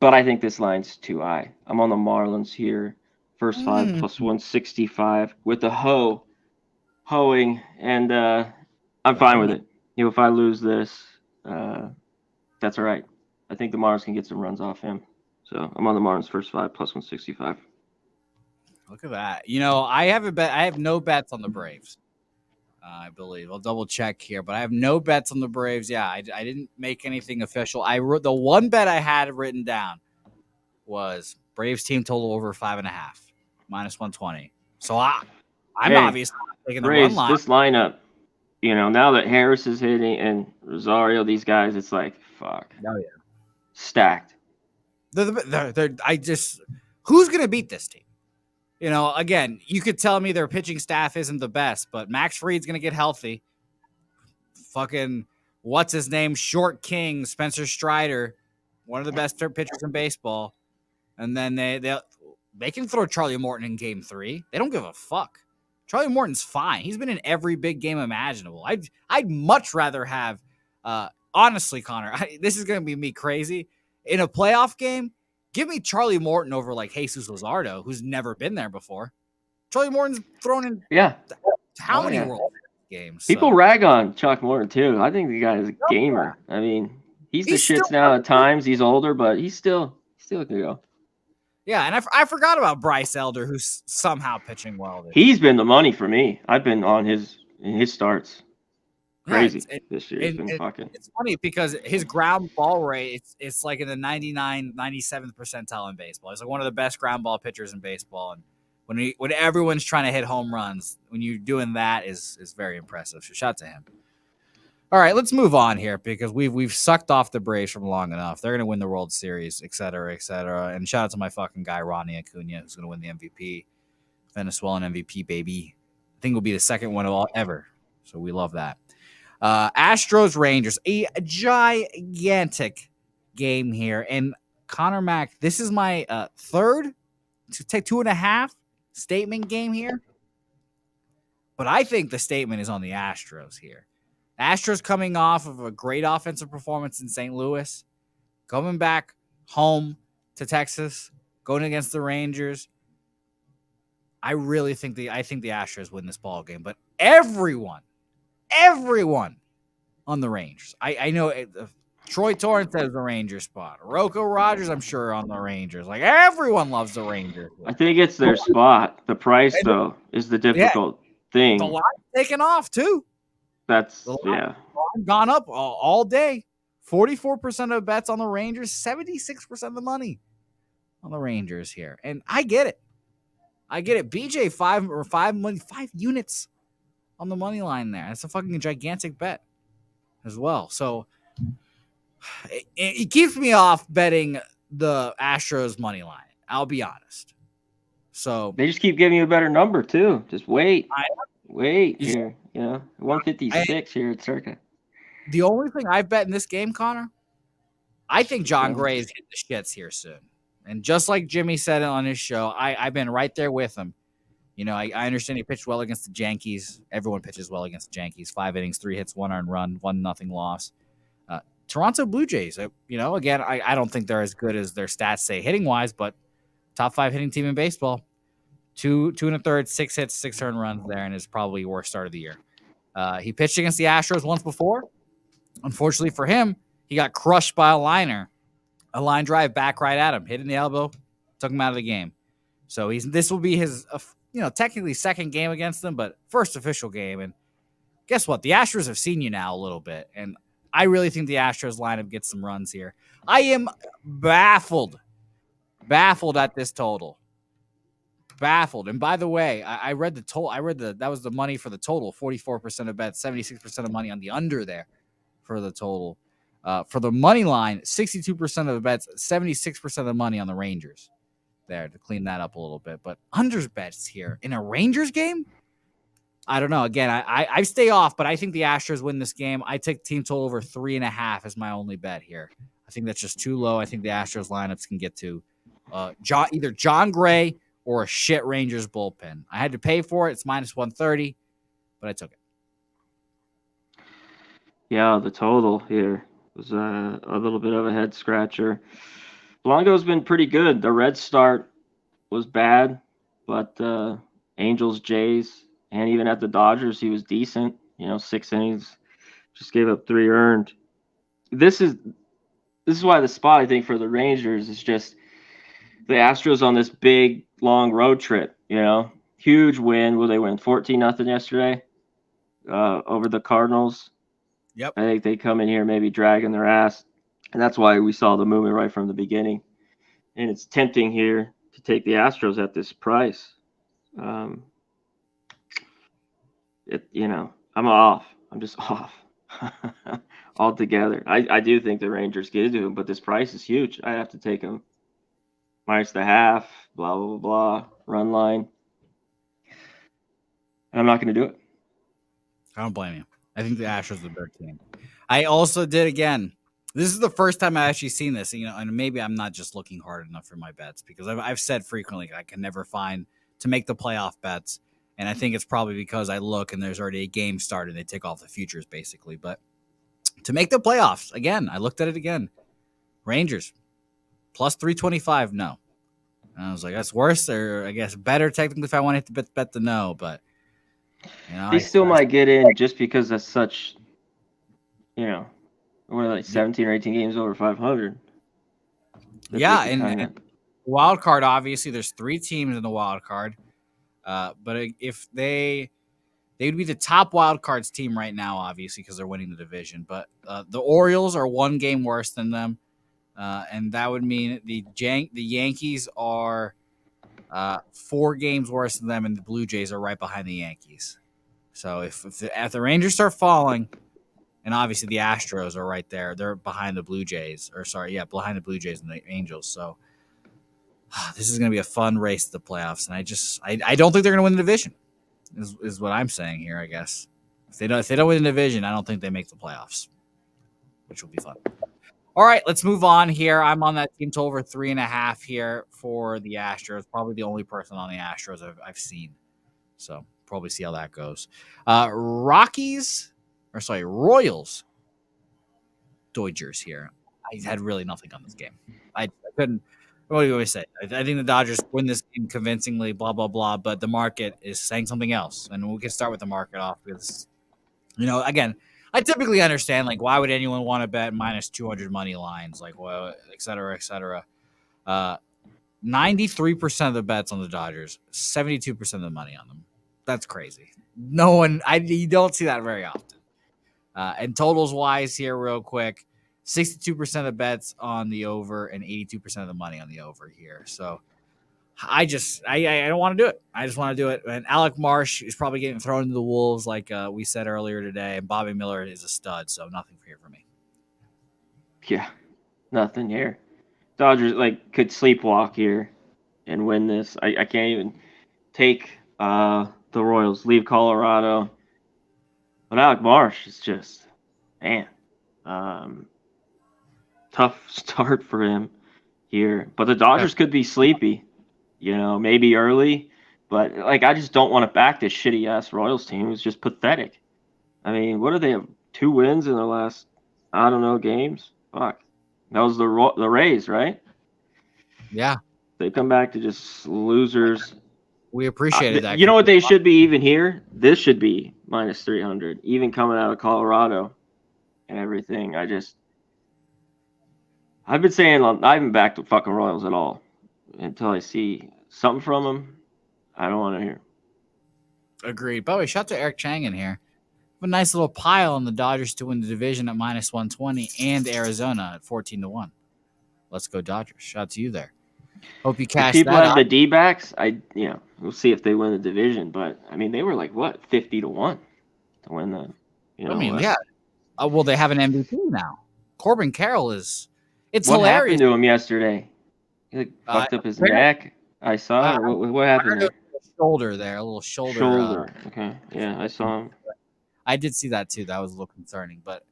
But I think this line's too high. I'm on the Marlins here. First 5 plus 165 with the hoeing, and I'm fine with it. If I lose this, that's all right. I think the Marlins can get some runs off him. So I'm on the Marlins first 5 plus 165. Look at that. I have a bet. I have no bets on the Braves. I believe I'll double check here, but I have no bets on the Braves. Yeah, I didn't make anything official. I wrote the one bet I had written down was Braves team total over 5.5 minus 120. So I'm obviously taking the Braves, run line. This lineup, now that Harris is hitting and Rosario, these guys, it's like fuck. Oh yeah, stacked. Who's gonna beat this team? Again, you could tell me their pitching staff isn't the best, but Max Fried's going to get healthy. Fucking, what's his name? Short King, Spencer Strider, one of the best pitchers in baseball. And then they can throw Charlie Morton in game 3. They don't give a fuck. Charlie Morton's fine. He's been in every big game imaginable. I'd much rather have, honestly, Connor, this is going to be me crazy. In a playoff game, give me Charlie Morton over like Jesus Luzardo, who's never been there before. Charlie Morton's thrown in how many World games? People rag on Chuck Morton too. I think the guy is a gamer. I mean, he's the shits now at times. He's older, but he's still can go. Yeah, and I forgot about Bryce Elder, who's somehow pitching well. He's been the money for me. I've been on his starts. Crazy this year. It's funny because his ground ball rate, it's like in the 99, 97th percentile in baseball. He's like one of the best ground ball pitchers in baseball. And when everyone's trying to hit home runs, when you're doing that is very impressive. So shout out to him. All right, let's move on here because we've sucked off the Braves from long enough. They're going to win the World Series, et cetera, et cetera. And shout out to my fucking guy, Ronnie Acuna, who's going to win the MVP. Venezuelan MVP, baby. I think it'll be the second one of all ever. So we love that. Astros Rangers, a gigantic game here. And Connor Mack, this is my third to take 2.5 statement game here. But I think the statement is on the Astros here. Astros coming off of a great offensive performance in St. Louis, coming back home to Texas, going against the Rangers. I think the Astros win this ball game, but everyone on the Rangers. I know Troy Torrance has the Rangers spot. Rocco Rogers, I'm sure, on the Rangers. Like, everyone loves the Rangers. I think it's their spot. The price, though, is the difficult thing. The line's taken off, too. That's, gone up all day. 44% of bets on the Rangers, 76% of the money on the Rangers here. And I get it. BJ, 5 units on the money line there. That's a fucking gigantic bet as well. So it keeps me off betting the Astros money line. I'll be honest. So they just keep giving you a better number too. Just wait here. 156 here at Circa. The only thing I've bet in this game, Connor, I think John Gray is hitting the shits here soon. And just like Jimmy said it on his show, I've been right there with him. I understand he pitched well against the Yankees. Everyone pitches well against the Yankees. 5 innings, 3 hits, 1 earned run, 1-0 loss. Toronto Blue Jays, again, I don't think they're as good as their stats say hitting wise, but top 5 hitting team in baseball. 2 1/3, 6 hits, 6 earned runs there, and is probably worst start of the year. He pitched against the Astros once before. Unfortunately for him, he got crushed by a line drive back right at him, hit in the elbow, took him out of the game. So this will be his, technically second game against them, but first official game. And guess what? The Astros have seen you now a little bit, and I really think the Astros lineup gets some runs here. I am baffled at this total. Baffled. And by the way, I read the total. That was the money for the total. 44% of bets, 76% of money on the under there for the total. For the money line, 62% of the bets, 76% of the money on the Rangers there to clean that up a little bit. But unders bets here in a Rangers game? I don't know. Again, I stay off, but I think the Astros win this game. I take team total over 3.5 as my only bet here. I think that's just too low. I think the Astros lineups can get to either John Gray or a shit Rangers bullpen. I had to pay for it. It's -130, but I took it. Yeah, the total here was a little bit of a head scratcher. Blanco's been pretty good. The red start was bad, but Angels, Jays, and even at the Dodgers, he was decent. 6 innings, just gave up 3 earned. This is why the spot, I think, for the Rangers is just the Astros on this big, long road trip. Huge win. Will they win 14-0 yesterday over the Cardinals? Yep. I think they come in here maybe dragging their ass, and that's why we saw the movement right from the beginning. And it's tempting here to take the Astros at this price. I'm off. I'm just off altogether. I do think the Rangers get into them, but this price is huge. I have to take them -0.5, blah, blah, blah, blah, run line. And I'm not going to do it. I don't blame you. I think the Astros are the better team. I also did again. This is the first time I've actually seen this, and maybe I'm not just looking hard enough for my bets because I've said frequently I can never find to make the playoff bets. And I think it's probably because I look and there's already a game started. They take off the futures basically. But to make the playoffs, again, I looked at it again. Rangers, +325, no. And I was like, that's worse or I guess better technically if I wanted to bet the no. But, they still might get in just because that's such, like 17 or 18 games over 500. Yeah, and wild card, obviously, there's 3 teams in the wild card. But if they would be the top wild cards team right now, obviously, because they're winning the division. But the Orioles are 1 game worse than them, and that would mean the Yankees are 4 games worse than them, and the Blue Jays are right behind the Yankees. So if the Rangers start falling, and obviously the Astros are right there, they're behind the Blue Jays, behind the Blue Jays and the Angels. So this is going to be a fun race to the playoffs, and I don't think they're going to win the division. Is what I'm saying here, I guess. If they don't win the division, I don't think they make the playoffs, which will be fun. All right, let's move on here. I'm on that team total over 3.5 here for the Astros. Probably the only person on the Astros I've seen. So probably see how that goes. Royals, Dodgers here. I had really nothing on this game. I couldn't. What do you always say? I think the Dodgers win this game convincingly, blah, blah, blah, but the market is saying something else. And we can start with the market off because, again, I typically understand, like, why would anyone want to bet -200 money lines, like, well, et cetera, et cetera. 93% of the bets on the Dodgers, 72% of the money on them. That's crazy. You don't see that very often. And totals wise here real quick, 62% of the bets on the over and 82% of the money on the over here. So I don't want to do it. I just want to do it. And Alec Marsh is probably getting thrown into the wolves like we said earlier today. And Bobby Miller is a stud. So nothing here for me. Yeah, nothing here. Dodgers could sleepwalk here and win this. I can't even take the Royals, leave Colorado. But Alec Marsh is just, man, tough start for him here. But the Dodgers could be sleepy, maybe early. But like, I just don't want to back this shitty ass Royals team. It was just pathetic. I mean, what do they have? 2 wins in the last, I don't know, games. Fuck, that was the Rays, right? Yeah, They come back to just losers. we appreciated that. You know what they should be even here? This should be minus 300, even coming out of Colorado and everything. I've been saying I haven't backed the fucking Royals at all until I see something from them. I don't want to hear. Agreed. By the way, shout out to Eric Chang in here. A nice little pile on the Dodgers to win the division at minus 120 and Arizona at 14-1. Let's go Dodgers. Shout out to you there. Hope you cash that. People have the D-backs. We'll see if they win the division. But I mean, they were like what 50-1 to win the. Yeah. Well, they have an MVP now. Corbin Carroll is. It's what hilarious. What happened to him yesterday? He fucked up his neck. I saw. What happened there? Shoulder there, a little shoulder. Shoulder. Okay. Yeah, I saw him. I did see that too. That was a little concerning. But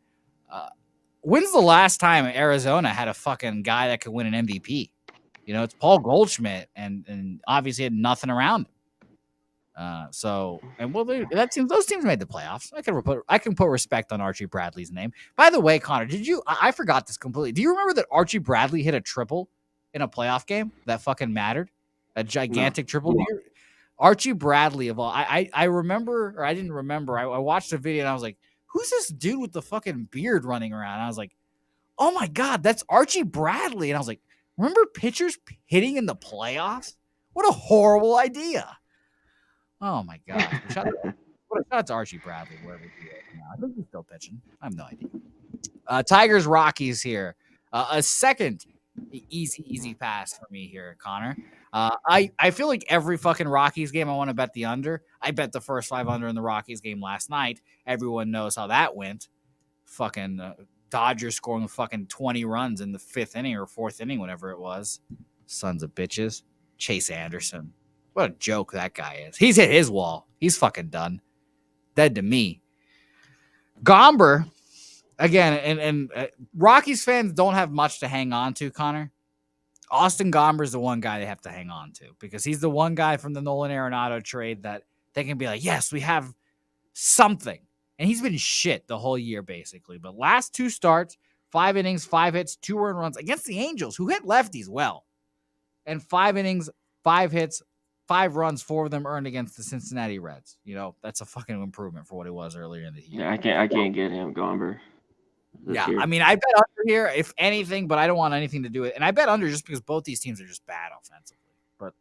when's the last time Arizona had a fucking guy that could win an MVP? It's Paul Goldschmidt, and obviously had nothing around him. Those teams made the playoffs. I can put respect on Archie Bradley's name. By the way, Connor, I forgot this completely. Do you remember that Archie Bradley hit a triple in a playoff game that fucking mattered? A gigantic triple. Archie Bradley of all. I remember, or I didn't remember. I watched the video and I was like, who's this dude with the fucking beard running around? And I was like, oh my God, that's Archie Bradley. And I was like, remember pitchers hitting in the playoffs? What a horrible idea. Oh my God. Shout out to Archie Bradley, wherever he is now. I think he's still pitching. I have no idea. Tigers Rockies here. A second easy pass for me here, Connor. I feel like every fucking Rockies game I want to bet the under. I bet the first 5 under in the Rockies game last night. Everyone knows how that went. Fucking Dodgers scoring fucking 20 runs in the 5th inning or 4th inning, whatever it was. Sons of bitches. Chase Anderson. What a joke that guy is. He's hit his wall. He's fucking done. Dead to me. Gomber, again, and Rockies fans don't have much to hang on to, Connor. Austin Gomber is the one guy they have to hang on to because he's the one guy from the Nolan Arenado trade that they can be like, yes, we have something. And he's been shit the whole year, basically. But last 2 starts, 5 innings, 5 hits, 2 earned runs against the Angels, who hit lefties well. And 5 innings, 5 hits, 5 runs, 4 of them earned against the Cincinnati Reds. That's a fucking improvement for what it was earlier in the year. Yeah, I can't get him, Gomber. Yeah, year. I mean, I bet under here, if anything, but I don't want anything to do with it. And I bet under just because both these teams are just bad offensively. But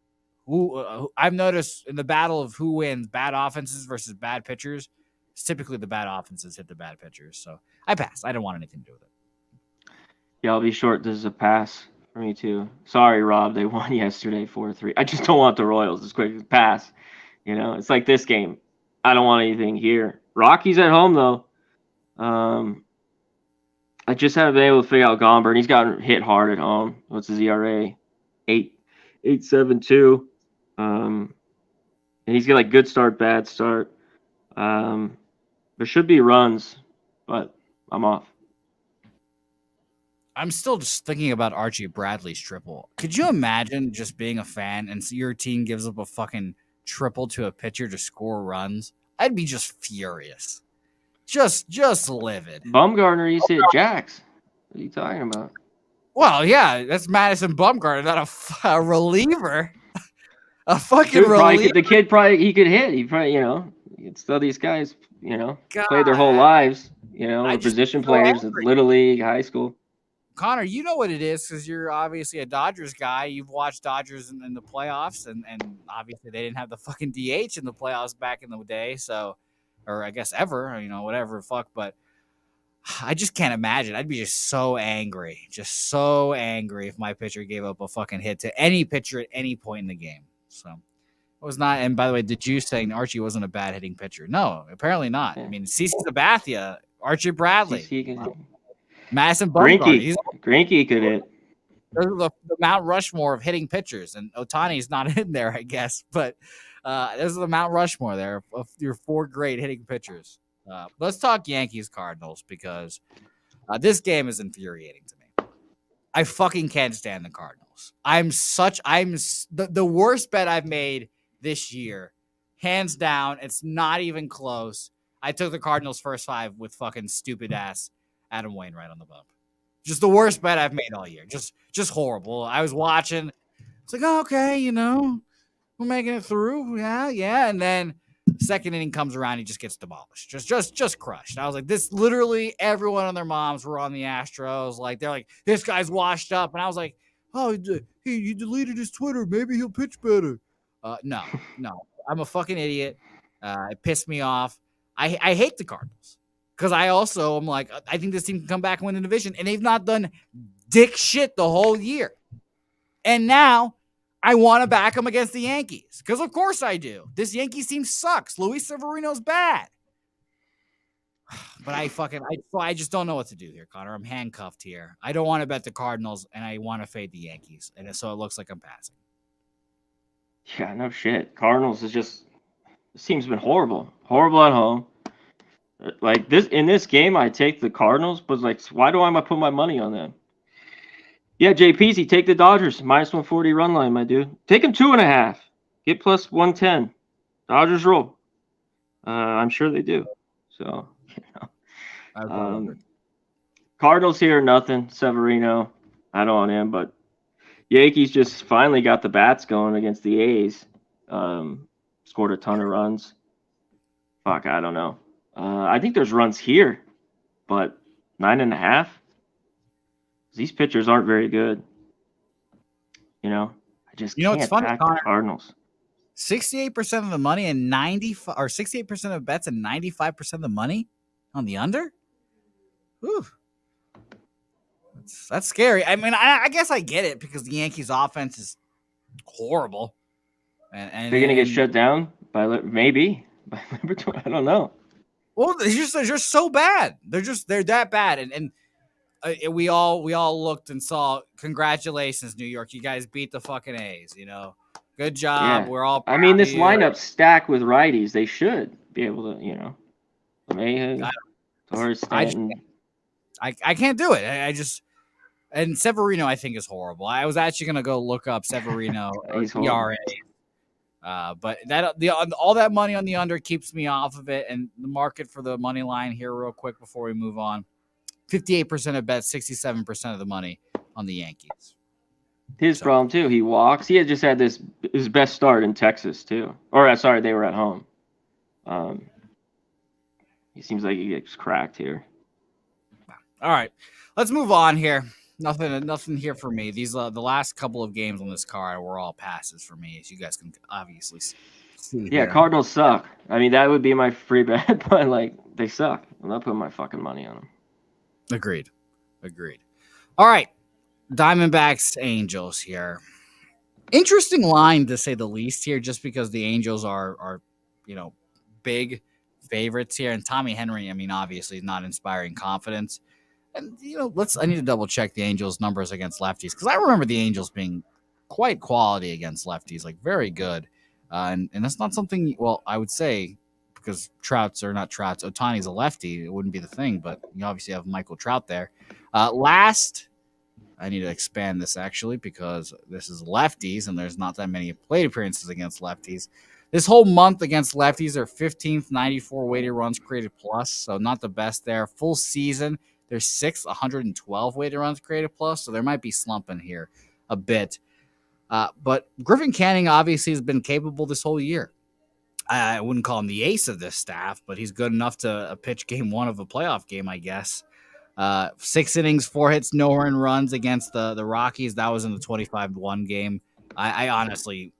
I've noticed in the battle of who wins, bad offenses versus bad pitchers, it's typically the bad offenses hit the bad pitchers. So I pass. I don't want anything to do with it. Yeah, I'll be short. This is a pass for me too. Sorry, Rob. They won yesterday 4-3. I just don't want the Royals. It's quick. Pass. It's like this game. I don't want anything here. Rockies at home though. I just haven't been able to figure out Gomber, and he's gotten hit hard at home. What's his ERA? 8.72. And he's got like good start, bad start. There should be runs, but I'm off. I'm still just thinking about Archie Bradley's triple. Could you imagine just being a fan and your team gives up a fucking triple to a pitcher to score runs? I'd be just furious. Just livid. Bumgarner used to hit jacks. What are you talking about? Well, yeah, that's Madison Bumgarner, not a reliever. A fucking Dude, reliever. The kid he could hit. He probably, still these guys, played their whole lives, position players at Little League, high school. Connor, you know what it is because you're obviously a Dodgers guy. You've watched Dodgers in the playoffs, and obviously they didn't have the fucking DH in the playoffs back in the day, so, or I guess ever, whatever, fuck, but I just can't imagine. I'd be just so angry if my pitcher gave up a fucking hit to any pitcher at any point in the game. So it was not. And by the way, did you saying Archie wasn't a bad hitting pitcher? No, apparently not. I mean, CC Sabathia, Archie Bradley, Madison Bumgarner. Greinke could hit. There's the Mount Rushmore of hitting pitchers, and Ohtani's not in there, I guess. But there's the Mount Rushmore there of your 4 great hitting pitchers. Let's talk Yankees Cardinals because this game is infuriating to me. I fucking can't stand the Cardinals. The worst bet I've made this year. Hands down, it's not even close. I took the Cardinals first 5 with fucking stupid ass Adam Wainwright on the bump. Just the worst bet I've made all year. Just horrible. I was watching. It's like, oh, okay, we're making it through. Yeah. And then second inning comes around, he just gets demolished. Just crushed. I was like, this literally everyone and their moms were on the Astros. Like, they're like, this guy's washed up. And I was like, oh, he deleted his Twitter. Maybe he'll pitch better. No. I'm a fucking idiot. It pissed me off. I hate the Cardinals because I also am like, I think this team can come back and win the division. And they've not done dick shit the whole year. And now I want to back them against the Yankees because, of course, I do. This Yankees team sucks. Luis Severino's bad. But I just don't know what to do here, Connor. I'm handcuffed here. I don't want to bet the Cardinals, and I want to fade the Yankees. And so it looks like I'm passing. Yeah, no shit. Cardinals is just this team's been horrible. Horrible at home. Like in this game, I take the Cardinals, but like, why do I put my money on them? Yeah, JPZ, take the Dodgers minus 140 run line, my dude. Take them 2.5. Get plus 110. Dodgers roll. I'm sure they do. So, Cardinals here, nothing. Severino, I don't want him, but Yankees just finally got the bats going against the A's. Scored a ton of runs. Fuck, I don't know. I think there's runs here, but 9.5. These pitchers aren't very good. I just can't it's funny, back Connor, the Cardinals. 68% of the money and 68% of bets and 95% of the money on the under. Whew. That's scary. I mean, I guess I get it because the Yankees' offense is horrible. And they're gonna get shut down by maybe by number 20. I don't know. Well, they're just so bad. They're that bad. And we all looked and saw. Congratulations, New York! You guys beat the fucking A's. Good job. Yeah. We're all. I mean, this lineup's stacked with righties. They should be able to, Mayhew, Torres, Stanton. I can't do it. I just and Severino I think is horrible. I was actually gonna go look up Severino ERA. But all that money on the under keeps me off of it, and the market for the money line here, real quick before we move on. 58% of bets, 67% of the money on the Yankees. His problem too. He walks. He had just had his best start in Texas too. Or sorry, they were at home. He seems like he gets cracked here. All right, let's move on here. Nothing here for me. These the last couple of games on this card were all passes for me, as you guys can obviously see. Yeah, here. Cardinals suck. I mean, that would be my free bet, but like they suck. I'm not putting my fucking money on them. Agreed. All right, Diamondbacks, Angels here. Interesting line to say the least here, just because the Angels are big favorites here, and Tommy Henry, I mean, obviously is not inspiring confidence. And I need to double check the Angels' numbers against lefties because I remember the Angels being quite quality against lefties, like very good. And that's not something. Well, I would say because Ohtani's a lefty, it wouldn't be the thing. But you obviously have Michael Trout there. I need to expand this actually because this is lefties and there's not that many plate appearances against lefties. This whole month against lefties are 15th, 94 weighted runs created plus, so not the best there. Full season, there's 112 weighted runs created plus, so there might be slumping here a bit. But Griffin Canning obviously has been capable this whole year. I wouldn't call him the ace of this staff, but he's good enough to pitch game one of a playoff game, I guess. 6 innings, 4 hits, no earned runs against the Rockies. That was in the 25-1 game. I honestly,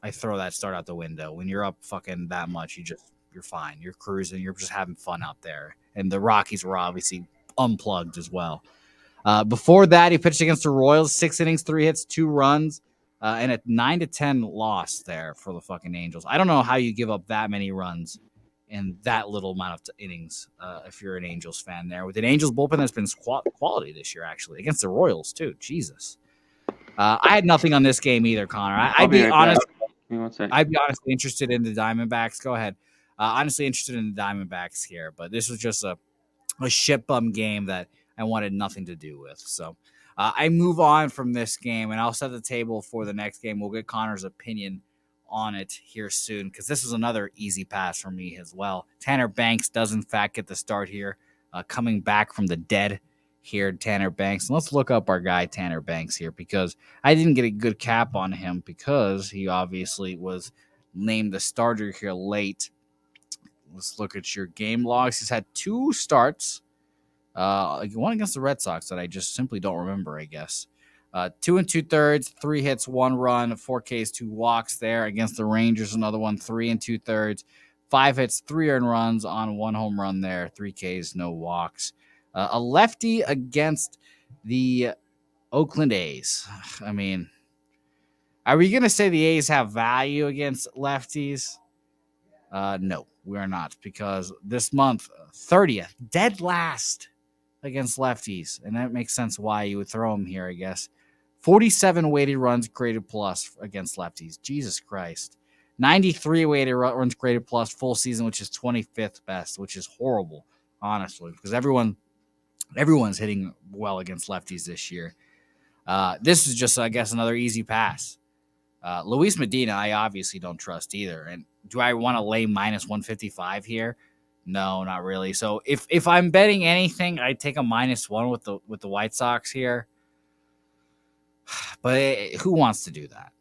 I throw that start out the window. When you're up fucking that much, you're fine. You're cruising. You're just having fun out there. And the Rockies were obviously unplugged as well. Before that, he pitched against the Royals, 6 innings, 3 hits, 2 runs, and a 9-10 loss there for the fucking Angels. I don't know how you give up that many runs in that little amount of innings if you're an Angels fan there. With an Angels bullpen that's been quality this year, actually, against the Royals, too. Jesus. I had nothing on this game either, Connor. I'd be honest. I'd be honestly interested in the Diamondbacks. Go ahead. Honestly interested in the Diamondbacks here, but this was just a shit bum game that I wanted nothing to do with. So I move on from this game, and I'll set the table for the next game. We'll get Connor's opinion on it here soon because this was another easy pass for me as well. Tanner Banks does, in fact, get the start here, coming back from the dead here, Tanner Banks. And let's look up our guy, Tanner Banks, here because I didn't get a good cap on him because he obviously was named the starter here late. Let's look at your game logs. He's had 2 starts. One against the Red Sox that I just simply don't remember, I guess. 2 2/3, 3 hits, 1 run, 4 Ks, 2 walks there. Against the Rangers, another one, 3 2/3, 5 hits, 3 earned runs on 1 home run there, 3 Ks, no walks. A lefty against the Oakland A's. I mean, are we going to say the A's have value against lefties? No, we're not, because this month, 30th, dead last against lefties, and that makes sense why you would throw him here, I guess. 47 weighted runs graded plus against lefties. Jesus Christ. 93 weighted runs graded plus full season, which is 25th best, which is horrible, honestly, because everyone's hitting well against lefties this year. This is just, I guess, another easy pass. Luis Medina, I obviously don't trust either. And do I want to lay minus 155 here? No, not really. So if I'm betting anything, I'd take a -1 with the White Sox here. But who wants to do that?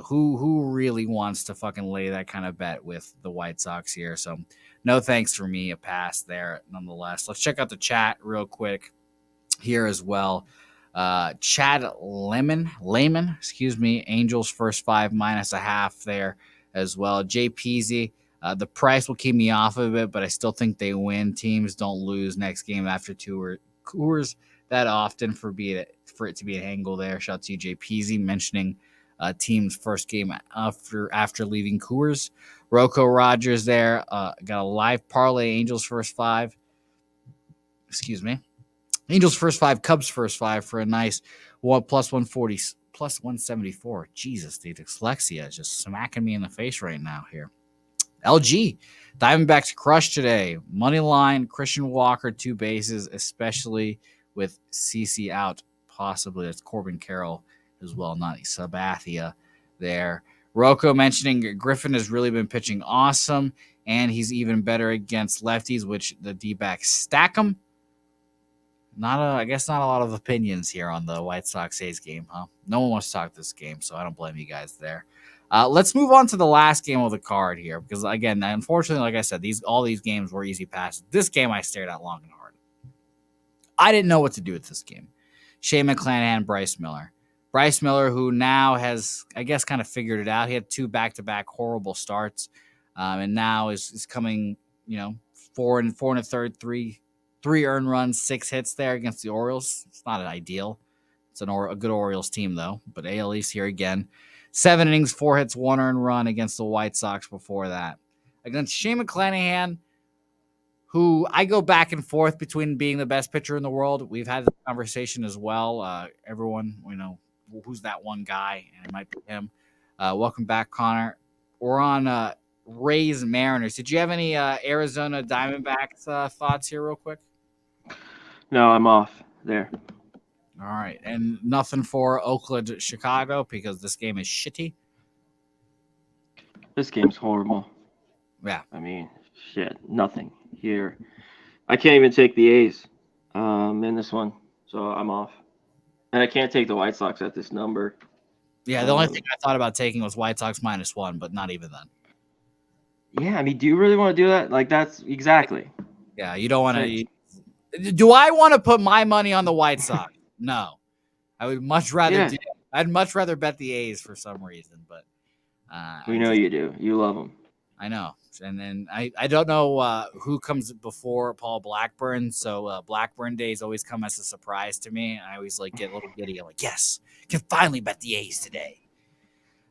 Who really wants to fucking lay that kind of bet with the White Sox here? So no thanks for me, a pass there nonetheless. Let's check out the chat real quick here as well. Chad Layman, Angels first 5 -0.5 there as well. Jay Peasy, the price will keep me off of it, but I still think they win. Teams don't lose next game after Coors that often for it to be an angle there. Shout out to you, Jay Peasy, mentioning team's first game after leaving Coors. Rocco Rogers there, got a live parlay, Angels first 5. Angels first 5, Cubs first 5 for a nice plus 140, plus 174. Jesus, the dyslexia is just smacking me in the face right now here. LG, Diamondbacks crushed today. Money line, Christian Walker, 2 bases, especially with CC out. Possibly that's Corbin Carroll as well, not Sabathia there. Rocco mentioning Griffin has really been pitching awesome, and he's even better against lefties, which the D-backs stack him. I guess not a lot of opinions here on the White Sox A's game, huh? No one wants to talk this game, so I don't blame you guys there. Let's move on to the last game of the card here, because again, unfortunately, like I said, all these games were easy passes. This game I stared at long and hard. I didn't know what to do with this game. Shane McClanahan, Bryce Miller. Bryce Miller, who now has, I guess, kind of figured it out. He had 2 back-to-back horrible starts, and now is coming, 4 1/3, 3 earned runs, 6 hits there against the Orioles. It's not ideal. It's a good Orioles team, though. But AL East here again. 7 innings, 4 hits, 1 earned run against the White Sox before that. Against Shane McClanahan, who I go back and forth between being the best pitcher in the world. We've had this conversation as well. Everyone, who's that one guy? And it might be him. Welcome back, Connor. We're on Rays Mariners. Did you have any Arizona Diamondbacks thoughts here real quick? No, I'm off there. All right. And nothing for Oakland, Chicago, because this game is shitty. This game's horrible. Yeah. I mean, shit, nothing here. I can't even take the A's in this one, so I'm off. And I can't take the White Sox at this number. Yeah, the only thing I thought about taking was White Sox -1, but not even then. Yeah, I mean, do you really want to do that? Like, that's exactly. Yeah, you don't want to. Do I want to put my money on the White Sox? No, I would much rather. Yeah. I'd much rather bet the A's for some reason, but we know you do. You love them. I know, and then I don't know who comes before Paul Blackburn. So Blackburn days always come as a surprise to me. I always get a little giddy. I'm like, yes, can finally bet the A's today.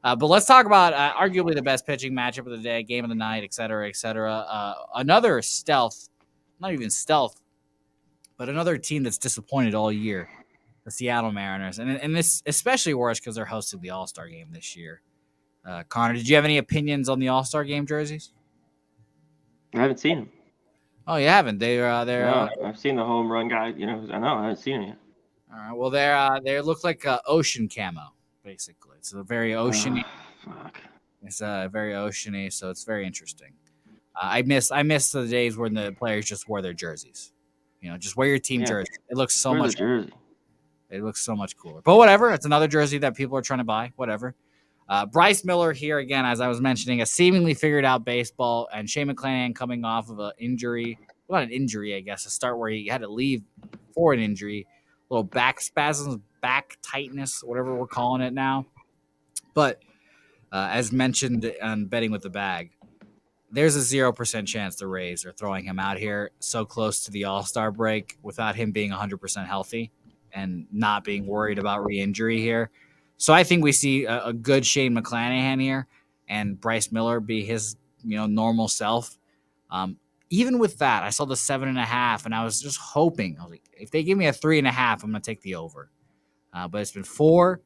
But let's talk about arguably the best pitching matchup of the day, game of the night, et cetera, et cetera. Another stealth, not even stealth, but another team that's disappointed all year, the Seattle Mariners. And this especially worse because they're hosting the All-Star game this year. Connor, did you have any opinions on the All-Star game jerseys? I haven't seen them. Oh, you haven't? I've seen the home run guy. I haven't seen it yet. All right. Well, they look like ocean camo, basically. It's a very ocean. Fuck. It's very oceany, so it's very interesting. I miss the days when the players just wore their jerseys. Just wear your team Yeah, jersey. It looks so wear the much. jersey. It looks so much cooler. But whatever, it's another jersey that people are trying to buy. Whatever. Bryce Miller here again, as I was mentioning, a seemingly figured out baseball, and Shane McClanahan coming off of an injury. Well, not an injury, I guess, a start where he had to leave for an injury, little back spasms, back tightness, whatever we're calling it now. But as mentioned on Betting with the Bag, there's a 0% chance the Rays are throwing him out here so close to the All-Star break without him being 100% healthy and not being worried about re-injury here. So I think we see a good Shane McClanahan here and Bryce Miller be his normal self. Even with that, I saw the 7.5, and I was just hoping. I was like, if they give me a 3.5, I'm going to take the over. But it's been 4.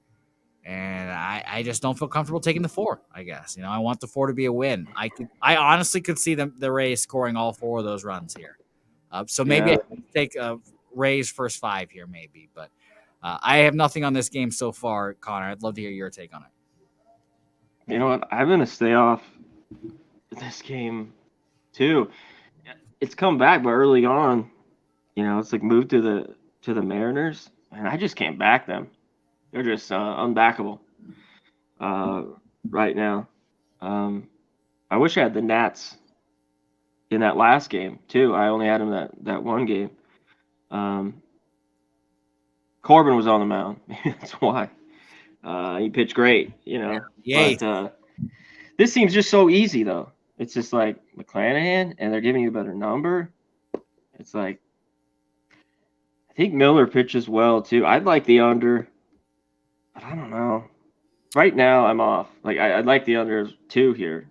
And I just don't feel comfortable taking the 4, I guess. I want the 4 to be a win. I honestly could see the Rays scoring all 4 of those runs here. So maybe I can take Rays first 5 here, maybe. But I have nothing on this game so far, Connor. I'd love to hear your take on it. You know what? I'm gonna stay off this game too. It's come back, but early on, it's like moved to the Mariners, and I just can't back them. They're just unbackable right now. I wish I had the Nats in that last game too. I only had them that one game. Corbin was on the mound. That's why. He pitched great, Yay. But this seems just so easy though. It's just like McClanahan, and they're giving you a better number. It's like I think Miller pitches well too. I'd like the under. But I don't know. Right now, I'm off. Like I'd like the under 2 here.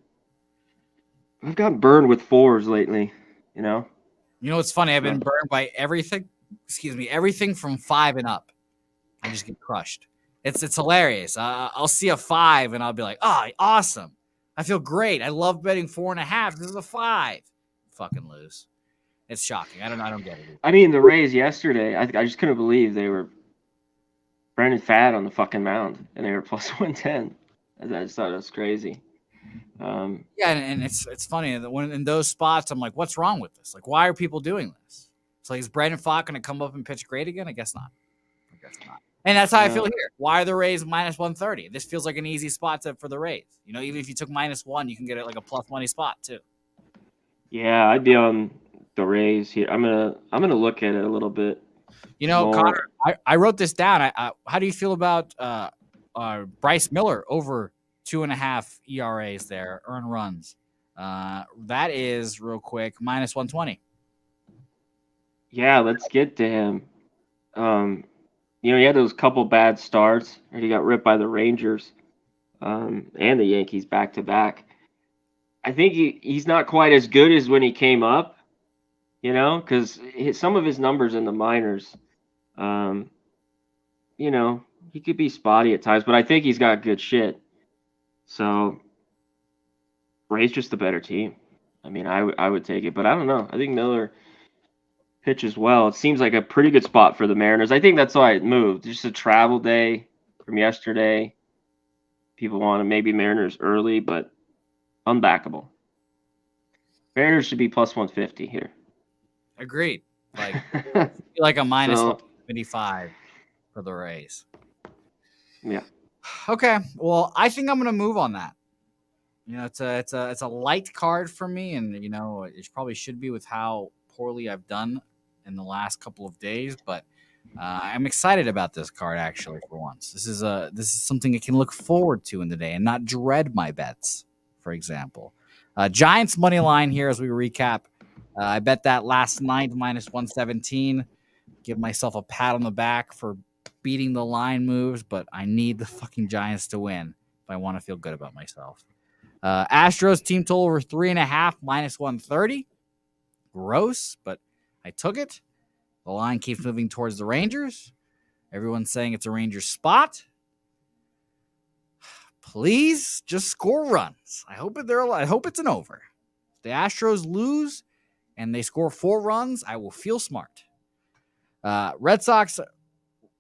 I've gotten burned with 4s lately. What's funny? I've been burned by everything. Excuse me, everything from 5 and up. I just get crushed. It's hilarious. I'll see a 5 and I'll be like, oh, awesome. I feel great. I love betting 4.5. This is a 5. Fucking lose. It's shocking. I don't get it. I mean, the Rays yesterday. I just couldn't believe they were Brandon Fad on the fucking mound, and they were plus 110. I just thought it was crazy. Yeah, and it's funny that when in those spots, I'm like, what's wrong with this? Like, why are people doing this? It's like, is Brandon Fad going to come up and pitch great again? I guess not. And that's how I feel here. Why are the Rays minus 130? This feels like an easy spot for the Rays. Even if you took -1, you can get it like a plus money spot too. Yeah, I'd be on the Rays here. I'm gonna look at it a little bit. Connor, I wrote this down. How do you feel about Bryce Miller over 2.5 ERAs there, earned runs? That is real quick -120. Yeah, let's get to him. He had those couple bad starts, and he got ripped by the Rangers and the Yankees back to back. I think he's not quite as good as when he came up, because some of his numbers in the minors, he could be spotty at times, but I think he's got good shit. So Ray's just the better team. I mean, I would take it, but I don't know. I think Miller pitches well. It seems like a pretty good spot for the Mariners. I think that's why it moved. Just a travel day from yesterday. People wanted maybe Mariners early, but unbackable. Mariners should be plus 150 here. Agreed. Like a minus 175 for the Rays. Yeah. Okay. Well, I think I'm going to move on that. It's a light card for me, and it probably should be with how poorly I've done in the last couple of days, but I'm excited about this card actually for once. This is something I can look forward to in the day and not dread my bets. For example, Giants money line here as we recap. I bet that last night -117. Give myself a pat on the back for beating the line moves, but I need the fucking Giants to win if I want to feel good about myself. Astros team total over 3.5 -130. Gross, but I took it. The line keeps moving towards the Rangers. Everyone's saying it's a Rangers spot. Please just score runs. I hope it's an over. If the Astros lose and they score 4 runs, I will feel smart. Red Sox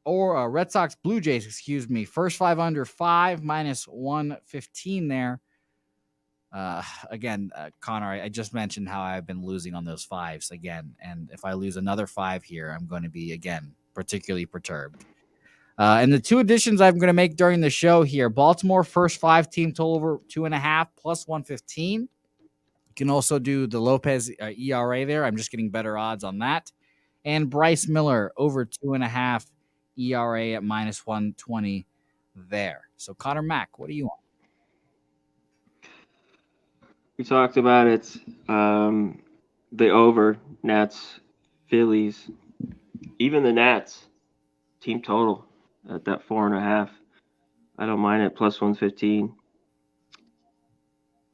Blue Jays, excuse me. First 5 under 5 -115 there. Again, Connor, I just mentioned how I've been losing on those fives again, and if I lose another five here, I'm going to be again particularly perturbed. And the two additions I'm going to make during the show here: Baltimore first five team total over 2.5 plus 115. You can also do the Lopez ERA there. I'm just getting better odds on that. And Bryce Miller over 2.5 ERA at minus 120 there. So Connor Mack, what do you want? We talked about it. The over Nats, Phillies, even the Nats team total at that 4.5. I don't mind it. Plus 115.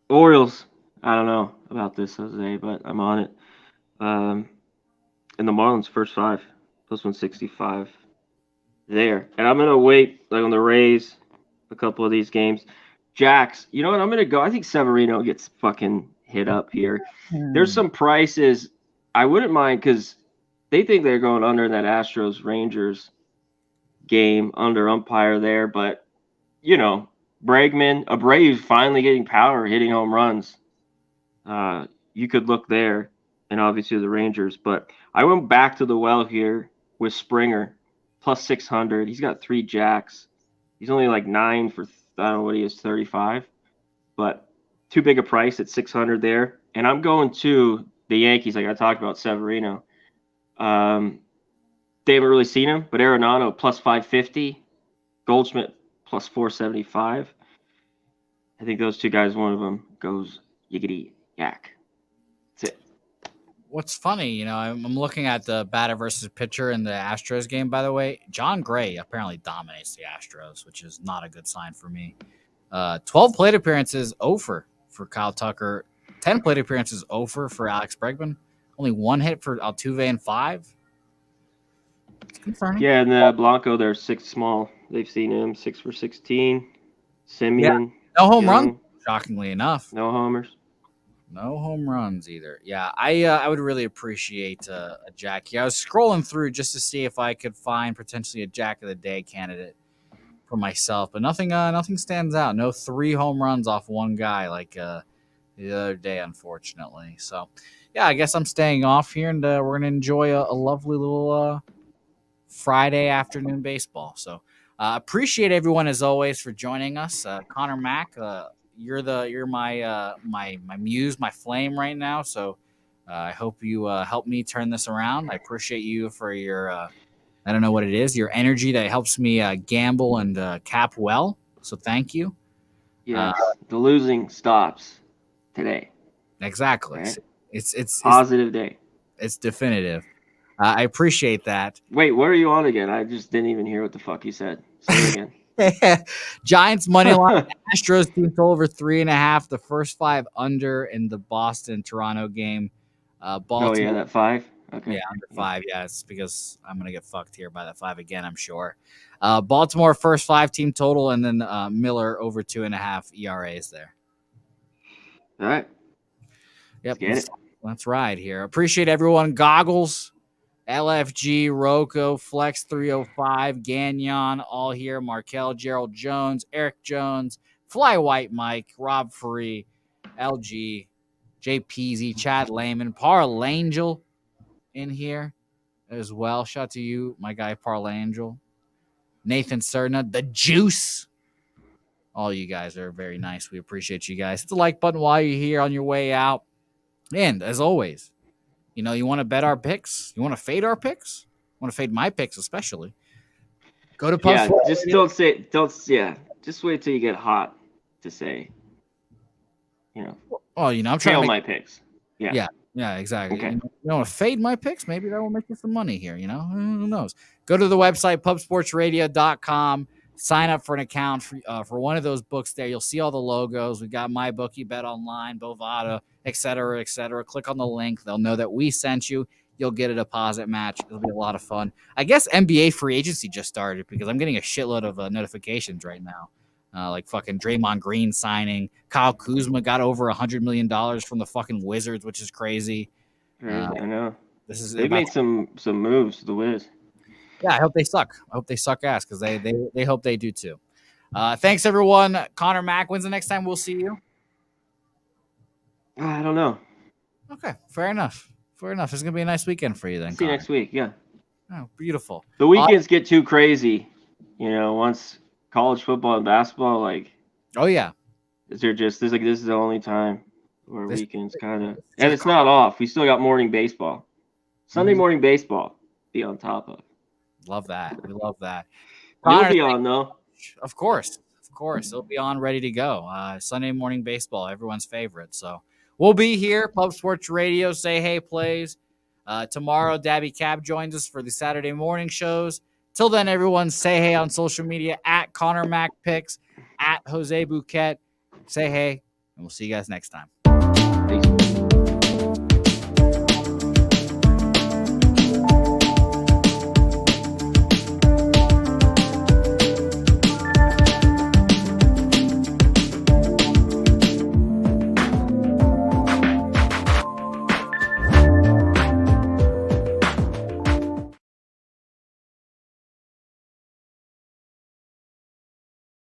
Orioles. I don't know about this, Jose, but I'm on it. And the Marlins first five plus 165 there. And I'm gonna wait like on the Rays a couple of these games. Jacks, you know what? I'm gonna go. I think Severino gets fucking hit up here. There's some prices I wouldn't mind because they think they're going under that Astros Rangers game under umpire there, but you know, Bregman, Abreu finally getting power, hitting home runs. You could look there, and obviously the Rangers. But I went back to the well here with Springer, plus 600. He's got 3 jacks. He's only like 9 for, I don't know what he is, 35. But too big a price at 600 there. And I'm going to the Yankees, like I talked about Severino. They haven't really seen him, but Arenado plus 550. Goldschmidt plus 475. I think those two guys, one of them goes yiggity yak. That's it. What's funny, you know, I'm looking at the batter versus pitcher in the Astros game, by the way. John Gray apparently dominates the Astros, which is not a good sign for me. 12 plate appearances, 0 for Kyle Tucker. 10 plate appearances, 0 for Alex Bregman. Only 1 hit for Altuve and 5. It's concerning. Yeah, and Blanco, they're 6 small. They've seen him 6 for 16. Simeon. No home run, shockingly enough. No homers. No home runs either. Yeah, I would really appreciate a Jack here. I was scrolling through just to see if I could find potentially a Jack of the Day candidate for myself, but nothing stands out. No 3 home runs off one guy like the other day, unfortunately. So, yeah, I guess I'm staying off here, and we're going to enjoy a lovely little Friday afternoon baseball. So, appreciate everyone as always for joining us. Connor Mack, you're my my muse, my flame right now. So I hope you help me turn this around. I appreciate you for your I don't know what it is, your energy that helps me gamble and cap well. So thank you. Yeah, the losing stops today. Exactly. Right? It's positive day. It's definitive. I appreciate that. Wait, what are you on again? I just didn't even hear what the fuck you said. Say it again. Giants money line, Astros team total over 3.5. The first 5 under in the Boston Toronto game. Baltimore, oh yeah, that 5. Okay. Yeah, under 5. Yeah, it's because I'm gonna get fucked here by that 5 again, I'm sure. Baltimore first 5 team total, and then Miller over 2.5 ERAs there. All right. Yep. Let's ride here. Appreciate everyone. Goggles, LFG, Rocco, Flex 305, Gagnon, all here. Markel, Gerald Jones, Eric Jones, Fly White Mike, Rob Free, LG, Jay Peasy, Chad Lehman, Parlangel in here as well. Shout out to you, my guy Parlangel. Nathan Serna, the Juice. All you guys are very nice. We appreciate you guys. Hit the like button while you're here on your way out. And as always, you know, you want to bet our picks? You want to fade our picks? You want to fade my picks especially? Go to Pub just just wait till you get hot to say, you know. Oh, you know, I'm trying to my picks. Yeah, exactly. Okay. You want to fade my picks? Maybe that will make you some money here, you know? Who knows? Go to the website, pubsportsradio.com. Sign up for an account for one of those books there. You'll see all the logos. We've got MyBookie, Bet Online, Bovada, et cetera, et cetera. Click on the link. They'll know that we sent you. You'll get a deposit match. It'll be a lot of fun. I guess NBA free agency just started because I'm getting a shitload of notifications right now. Like fucking Draymond Green signing. Kyle Kuzma got over $100 million from the fucking Wizards, which is crazy. I know. They've made some moves, the Wiz. Yeah, I hope they suck. I hope they suck ass because they hope they do too. Thanks, everyone. Connor Mack, when's the next time we'll see you? I don't know. Okay, fair enough. Fair enough. It's gonna be a nice weekend for you then, See you Connor. next week. Yeah. Oh, beautiful. The weekends get too crazy, once college football and basketball, like, Oh yeah. this is the only time where This weekends kind of, is and your it's not off. We still got morning baseball, Sunday Mhm. morning baseball. Be on top of. Love that. We love that. You'll Connor, be on though. of course. Of course. It'll be on ready to go. Sunday morning baseball, everyone's favorite. So we'll be here. Pub Sports Radio, Say Hey plays. Tomorrow, Dabby Cab joins us for the Saturday morning shows. Till then, everyone, say hey on social media at Connor Mac Picks, at Jose Bouquett. Say hey, and we'll see you guys next time.